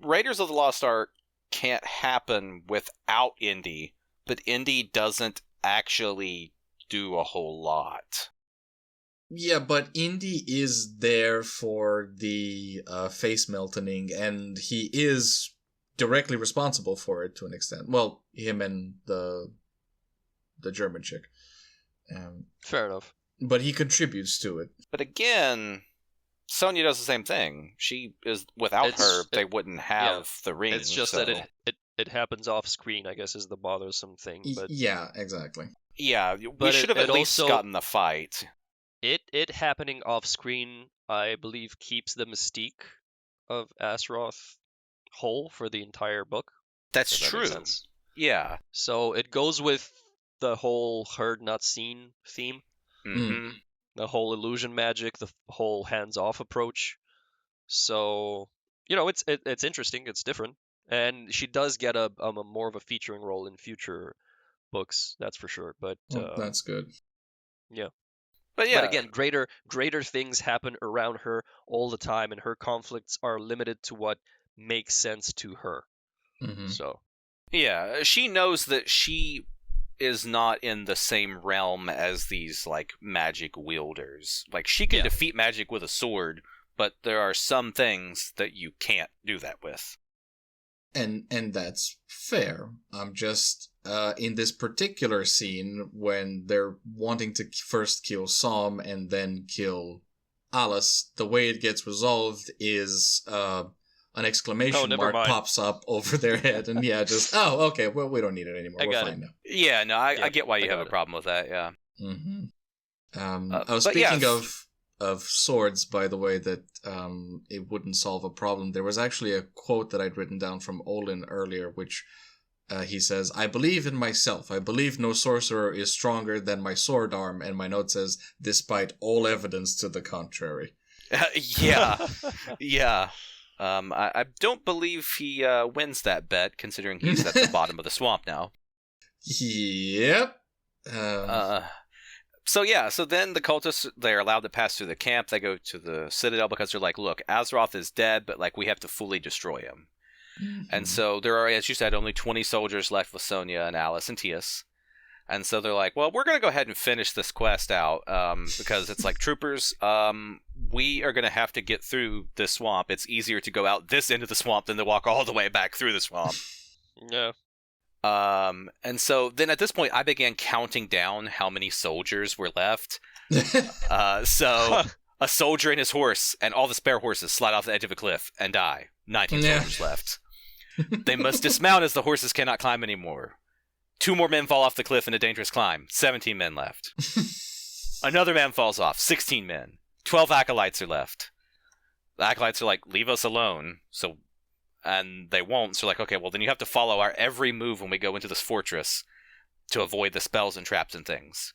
Raiders of the Lost Ark can't happen without Indy, but Indy doesn't actually do a whole lot. Yeah, but Indy is there for the face melting, and he is directly responsible for it to an extent. Well, him and the German chick. Fair enough. But he contributes to it. But again, Sonja does the same thing. She is without her, they wouldn't have the ring. It's just that it happens off screen, I guess, is the bothersome thing. But yeah, exactly. Yeah, we should have at least gotten the fight. It happening off screen, I believe, keeps the mystique of Azeroth whole for the entire book. That's true. Yeah. So it goes with the whole heard not seen theme. Mm-hmm. The whole illusion magic, the whole hands-off approach. So, it's interesting, it's different. And she does get a more of a featuring role in future books, that's for sure. But that's good. Yeah. But again, greater things happen around her all the time, and her conflicts are limited to what makes sense to her. Mm-hmm. So, yeah, she knows that she is not in the same realm as these like magic wielders. Like she can defeat magic with a sword, but there are some things that you can't do that with. And that's fair. I'm just in this particular scene when they're wanting to first kill Som and then kill Alice, the way it gets resolved is an exclamation mark pops up over their head, and okay, well, we don't need it anymore. We're fine now. Yeah, no, I get why you have a problem with that. Yeah. Mm-hmm. I was speaking of swords, by the way, that it wouldn't solve a problem. There was actually a quote that I'd written down from Olin earlier, which he says, "I believe in myself. I believe no sorcerer is stronger than my sword arm." And my note says, "Despite all evidence to the contrary." Yeah. I don't believe he wins that bet, considering he's at the bottom of the swamp now. Yep. So then the cultists, they're allowed to pass through the camp. They go to the Citadel because they're like, look, Azeroth is dead, but like we have to fully destroy him. Mm-hmm. And so there are, as you said, only 20 soldiers left with Sonja and Alice and Tias. And so they're like, well, we're going to go ahead and finish this quest out because it's like, troopers, we are going to have to get through this swamp. It's easier to go out this end of the swamp than to walk all the way back through the swamp. Yeah. And so then at this point, I began counting down how many soldiers were left. So a soldier and his horse and all the spare horses slide off the edge of a cliff and die. 19 soldiers left. They must dismount as the horses cannot climb anymore. 2 more men fall off the cliff in a dangerous climb. 17 men left. Another man falls off. 16 men. 12 acolytes are left. The acolytes are like, leave us alone. And they won't. So like, okay, well then you have to follow our every move when we go into this fortress to avoid the spells and traps and things.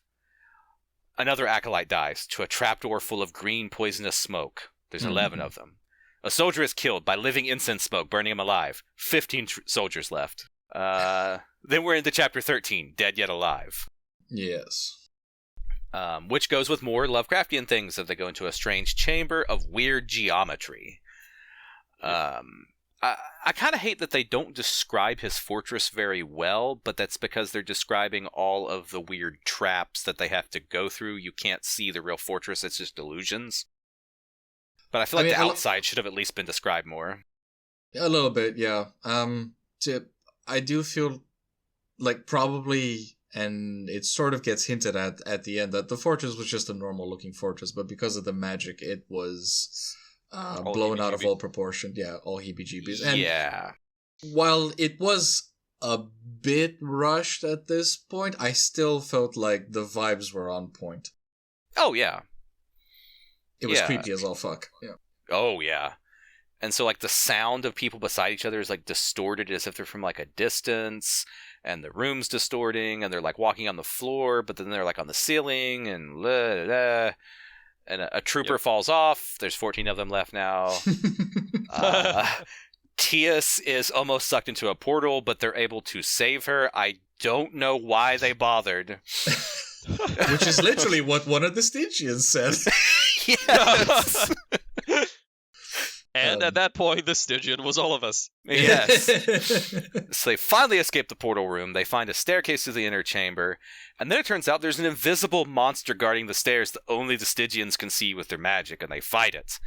Another acolyte dies to a trapdoor full of green poisonous smoke. There's 11 of them. A soldier is killed by living incense smoke, burning him alive. 15 soldiers left. Then we're into chapter 13, Dead Yet Alive. Yes. Which goes with more Lovecraftian things that they go into a strange chamber of weird geometry. I kind of hate that they don't describe his fortress very well, but that's because they're describing all of the weird traps that they have to go through. You can't see the real fortress, it's just illusions. But I feel like the outside should have at least been described more. A little bit, yeah. I do feel like probably, and it sort of gets hinted at the end, that the fortress was just a normal looking fortress, but because of the magic, it was blown out of all proportion. Yeah, all heebie-jeebies. And yeah. While it was a bit rushed at this point, I still felt like the vibes were on point. Oh, yeah. It was creepy as all fuck. Yeah. Oh, yeah. And so, like, the sound of people beside each other is, like, distorted as if they're from, like, a distance, and the room's distorting, and they're, like, walking on the floor, but then they're, like, on the ceiling, and and a trooper falls off. There's 14 of them left now. Tias is almost sucked into a portal, but they're able to save her. I don't know why they bothered. Which is literally what one of the Stygians said. Yes. And at that point, the Stygian was all of us. Yes. So they finally escape the portal room. They find a staircase to the inner chamber. And then it turns out there's an invisible monster guarding the stairs that only the Stygians can see with their magic, and they fight it.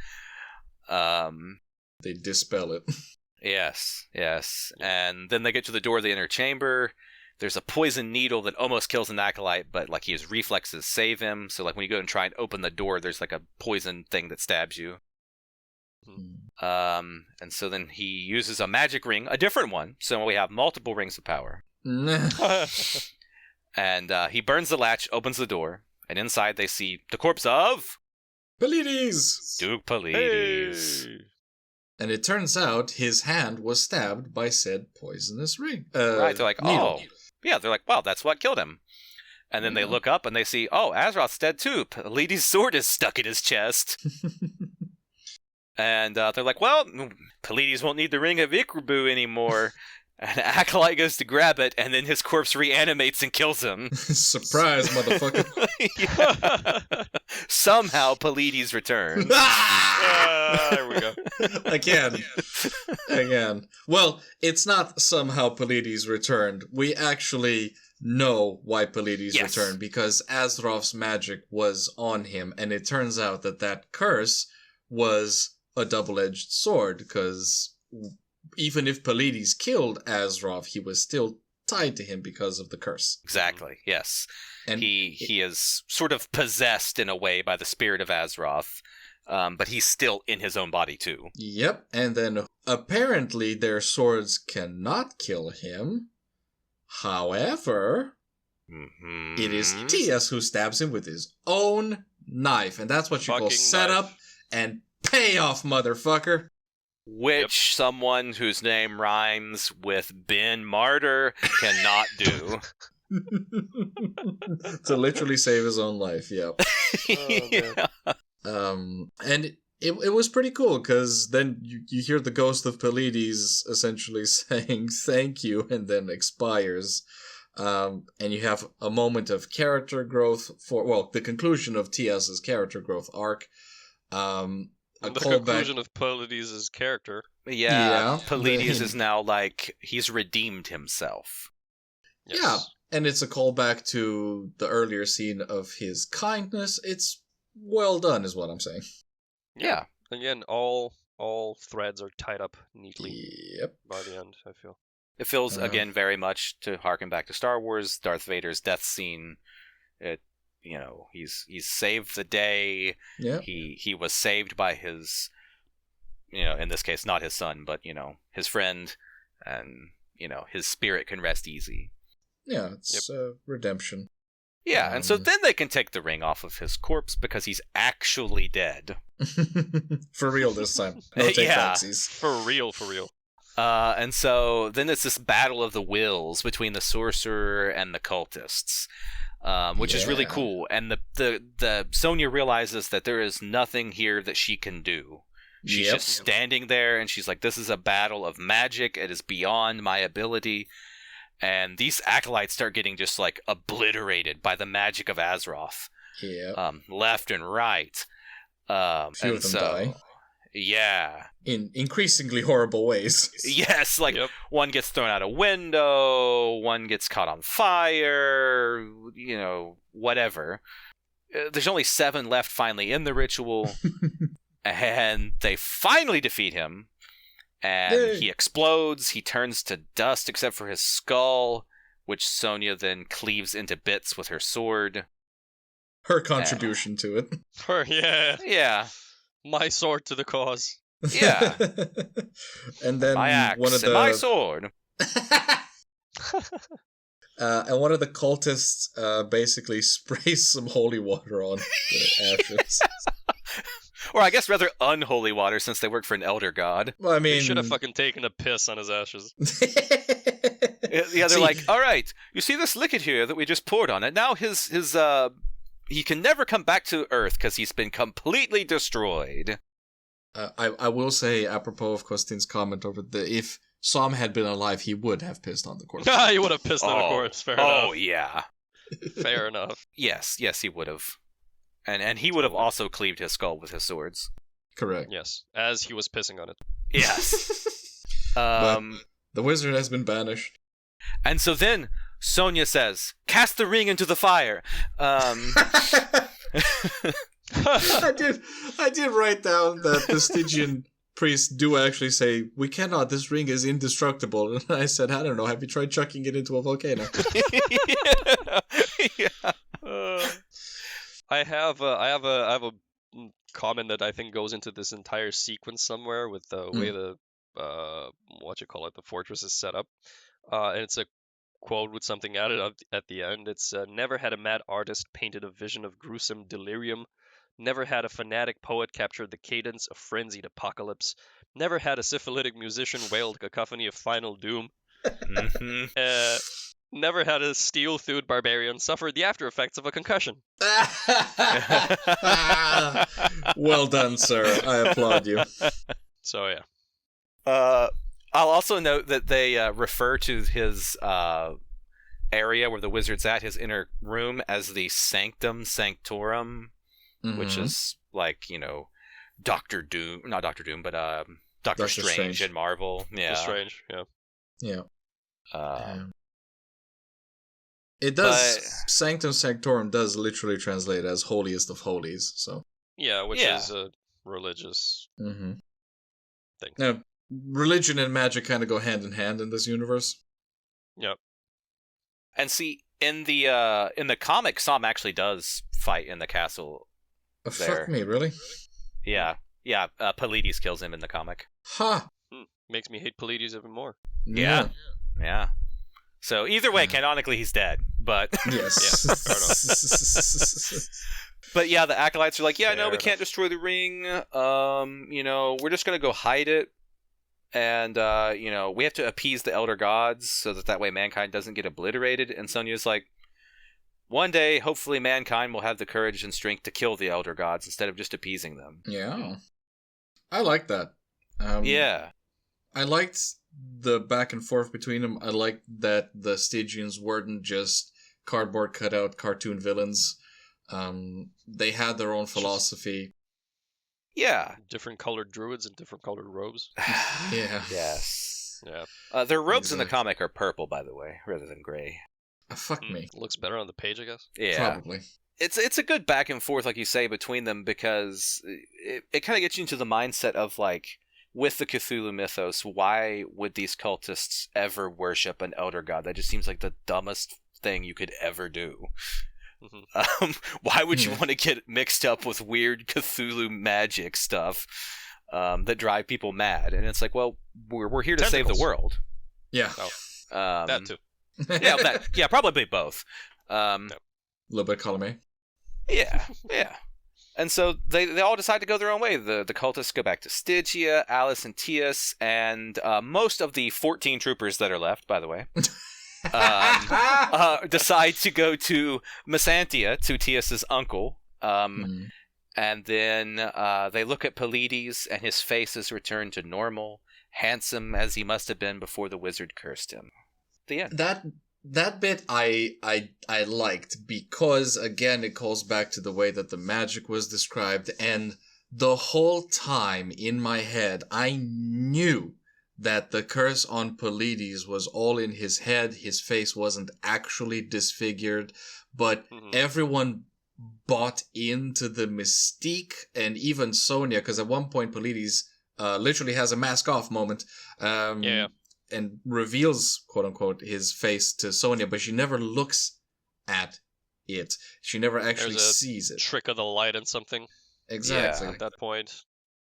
They dispel it. Yes. And then they get to the door of the inner chamber. There's a poison needle that almost kills an acolyte, but like his reflexes save him. So like when you go and try and open the door, there's like a poison thing that stabs you. And so then he uses a magic ring, a different one. So we have multiple rings of power. And he burns the latch, opens the door, and inside they see the corpse of Pelides! Duke Pelides. Hey. And it turns out his hand was stabbed by said poisonous ring. Right, they're like, needle. oh. Yeah, they're like, wow, that's what killed him. And then they look up and they see, oh, Azeroth's dead too. Pelides' sword is stuck in his chest. And they're like, well, Pelides won't need the ring of Ikribu anymore. And Acolyte goes to grab it, and then his corpse reanimates and kills him. Surprise, motherfucker. Somehow, Pelides returns. There we go. Again. Well, it's not somehow Pelides returned. We actually know why Pelides returned, because Azeroth's magic was on him, and it turns out that curse was a double-edged sword, because even if Pelides killed Azeroth, he was still tied to him because of the curse. Exactly, yes. And he is sort of possessed in a way by the spirit of Azeroth, but he's still in his own body too. Yep, and then apparently their swords cannot kill him. However, it is Tias who stabs him with his own knife, and that's what you call setup and payoff, motherfucker. Which someone whose name rhymes with Ben Martyr cannot do. To literally save his own life, yeah. Yeah. And it was pretty cool, because then you hear the ghost of Pelides essentially saying thank you, and then expires. And you have a moment of character growth the conclusion of Tias's character growth arc. The conclusion of Pelides' character. Yeah. Pelides is now like, he's redeemed himself. Yes. Yeah, and it's a callback to the earlier scene of his kindness. It's well done, is what I'm saying. Yeah. Again, all threads are tied up neatly. Yep. By the end, I feel. It feels, again, very much to harken back to Star Wars, Darth Vader's death scene. He's saved the day. Yeah. He was saved by his, in this case, not his son, but, his friend, and, his spirit can rest easy. Yeah, it's redemption. Yeah, and so then they can take the ring off of his corpse because he's actually dead. For real this time. No take backsies. For real. And so then it's this battle of the wills between the sorcerer and the cultists, which is really cool. And the Sonja realizes that there is nothing here that she can do. She's just standing there, and she's like, this is a battle of magic. It is beyond my ability. And these acolytes start getting just, like, obliterated by the magic of Azeroth. Yeah. Left and right. A few of them die. Yeah. In increasingly horrible ways. Yes, like, one gets thrown out a window, one gets caught on fire, you know, whatever. There's only 7 left finally in the ritual, and they finally defeat him. And he explodes, he turns to dust except for his skull, which Sonja then cleaves into bits with her sword. Her contribution to it. Yeah. My sword to the cause. Yeah. And then my axe one of the... and my sword. And one of the cultists basically sprays some holy water on the ashes. Or I guess rather unholy water, since they work for an elder god. Well, I mean... They should have fucking taken a piss on his ashes. Yeah, they're like, alright, you see this liquid here that we just poured on it? Now his he can never come back to Earth because he's been completely destroyed. I will say, apropos of Costin's comment over if Som had been alive, he would have pissed on the corpse. He would have pissed on a corpse, fair enough. Oh, yeah. Fair enough. Yes, he would have. And he would have also cleaved his skull with his swords. Correct. Yes, as he was pissing on it. Yes. But the wizard has been banished. And so then Sonja says, "Cast the ring into the fire." I did write down that the Stygian priests do actually say, "We cannot. This ring is indestructible." And I said, "I don't know. Have you tried chucking it into a volcano?" Yeah. I have a comment that I think goes into this entire sequence somewhere with the way the the fortress is set up, and it's a quote with something added at the end. It's never had a mad artist painted a vision of gruesome delirium. Never had a fanatic poet captured the cadence of frenzied apocalypse. Never had a syphilitic musician wailed cacophony of final doom. Never had a steel-thewed barbarian suffered the after effects of a concussion. Well done, sir. I applaud you. So, yeah. I'll also note that they refer to his area where the wizard's at, his inner room, as the Sanctum Sanctorum, which is like, Doctor Doom, not Doctor Doom, but Doctor Strange in Marvel. Yeah. Doctor Strange, yeah. It does. Sanctum Sanctorum does literally translate as holiest of holies. So yeah, which is a religious thing. Now, religion and magic kind of go hand in hand in this universe. Yep. And see, in the comic, Som actually does fight in the castle. Fuck me, really? Yeah. Pallades kills him in the comic. Ha! Makes me hate Pallades even more. Yeah. So either way, canonically, he's dead. But yes, fair enough. But yeah, the acolytes are like, we can't destroy the ring. We're just gonna go hide it, and we have to appease the elder gods so that way mankind doesn't get obliterated. And Sonja's like, one day, hopefully, mankind will have the courage and strength to kill the elder gods instead of just appeasing them. Yeah, I like that. I liked the back and forth between them. I liked that the Stygians weren't just cardboard cutout cartoon villains. They had their own philosophy. Yeah. Different colored druids and different colored robes. Yeah. Yes. Yeah. Their robes in the comic are purple, by the way, rather than gray. Fuck me. Looks better on the page, I guess. Yeah. Probably. It's a good back and forth, like you say, between them, because it kind of gets you into the mindset of, like, with the Cthulhu mythos, why would these cultists ever worship an elder god? That just seems like the dumbest thing you could ever do. Why would you want to get mixed up with weird Cthulhu magic stuff that drive people mad? And it's like, well, we're here to save the world. Yeah. That too. Probably both. A little bit of column A. Yeah. And so they all decide to go their own way. The cultists go back to Stygia, Alice and Tias, and most of the 14 troopers that are left, by the way, decide to go to Messantia, to Tias's uncle. And then they look at Pelides, and his face is returned to normal, handsome as he must have been before the wizard cursed him. The end. That bit I liked because, again, it calls back to the way that the magic was described, and the whole time in my head I knew that the curse on Pelides was all in his head. His face wasn't actually disfigured, but everyone bought into the mystique, and even Sonja, because at one point Pelides literally has a mask off moment. And reveals, quote unquote, his face to Sonja, but she never looks at it. She never actually sees it. Trick of the light and something. Exactly. At that point,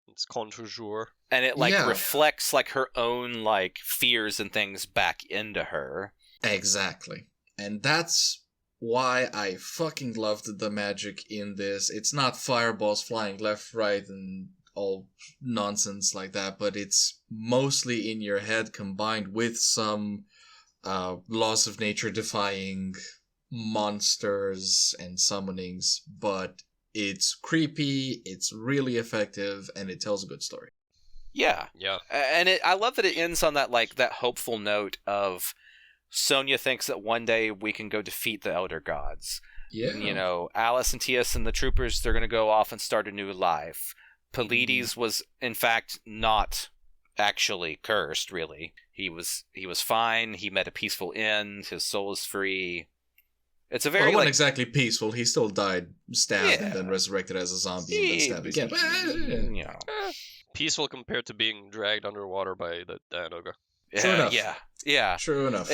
it's contre-jour. And it reflects her own fears and things back into her. Exactly. And that's why I fucking loved the magic in this. It's not fireballs flying left, right, and all nonsense like that, but it's mostly in your head combined with some laws of nature defying monsters and summonings, but it's creepy, it's really effective, and it tells a good story. Yeah. And I love that it ends on that that hopeful note of Sonja thinks that one day we can go defeat the Elder Gods. Yeah. Alice and Tias and the troopers, they're going to go off and start a new life. Pelides was, in fact, not actually cursed, really. He was fine. He met a peaceful end. His soul is free. It's a very... Well, it wasn't exactly peaceful. He still died, stabbed, and then resurrected as a zombie, and then stabbed again. Peaceful compared to being dragged underwater by the Daanoga. True enough. Yeah. True enough.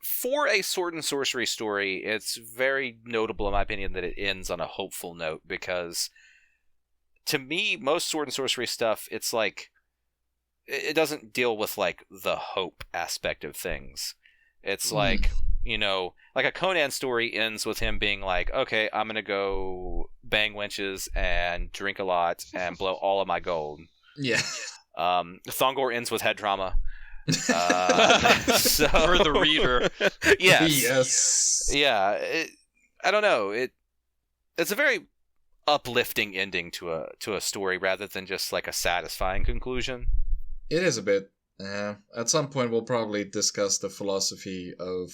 For a sword and sorcery story, it's very notable, in my opinion, that it ends on a hopeful note, because... to me, most sword and sorcery stuff, it's it doesn't deal with the hope aspect of things. It's a Conan story ends with him being okay, I'm gonna go bang wenches and drink a lot and blow all of my gold. Yeah. Thongor ends with head trauma. For the reader. Yes. Yeah. I don't know. It's a very uplifting ending to a story rather than just a satisfying conclusion. It is a bit. At some point we'll probably discuss the philosophy of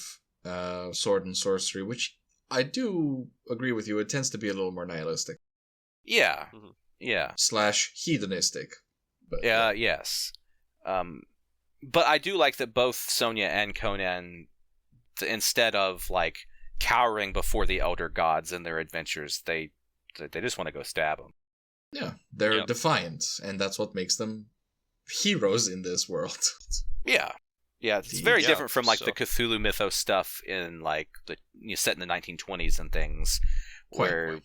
sword and sorcery, which I do agree with you, it tends to be a little more nihilistic. Yeah. Yeah. / hedonistic. But, yes. But I do like that both Sonja and Conan, instead of cowering before the Elder Gods and their adventures, they just want to go stab them. Yeah, they're defiant, and that's what makes them heroes in this world. Yeah, it's very different from the Cthulhu mythos stuff in set in the 1920s and things, where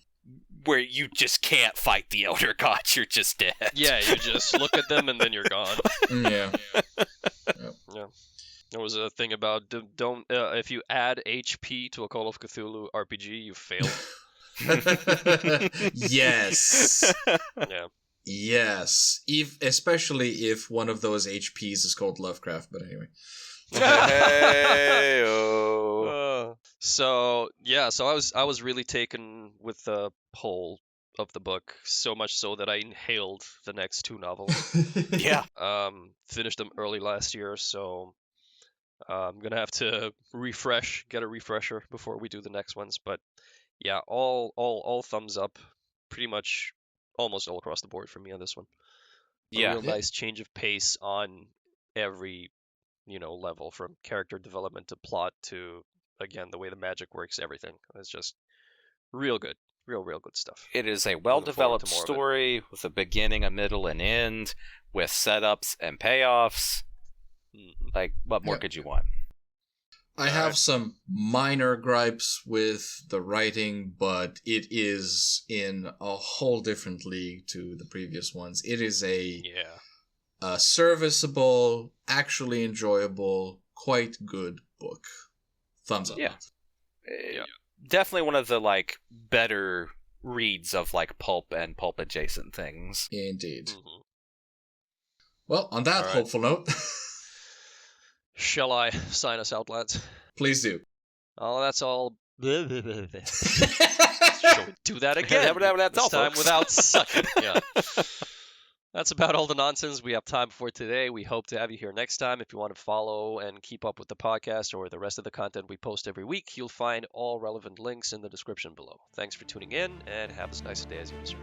you just can't fight the Elder Gods, you're just dead. Yeah, you just look at them and then you're gone. Yeah. There was a thing about don't if you add HP to a Call of Cthulhu RPG, you fail. Yes. Yeah. Yes. Especially if one of those HPs is called Lovecraft, but anyway. So I was really taken with the whole of the book, so much so that I inhaled the next two novels. Yeah. Finished them early last year, so I'm gonna have to get a refresher before we do the next ones. But yeah, all thumbs up, pretty much almost all across the board for me on this one. A real nice change of pace on every level, from character development to plot to, again, the way the magic works. Everything is just real good, real good stuff. It is a well-developed story with a beginning, a middle, and end, with setups and payoffs. What more could you want? I have some minor gripes with the writing, but it is in a whole different league to the previous ones. It is a serviceable, actually enjoyable, quite good book. thumbs up. Yeah. Definitely one of the like better reads of like pulp and pulp adjacent things. Indeed. Mm-hmm. Well, on that hopeful note, shall I sign us out, lads? please do. Oh, that's all. Shall we do that again? This time without sucking. Yeah. That's about all the nonsense we have time for today. We hope to have you here next time. If you want to follow and keep up with the podcast or the rest of the content we post every week, you'll find all relevant links in the description below. Thanks for tuning in, and have as nice a day as you deserve.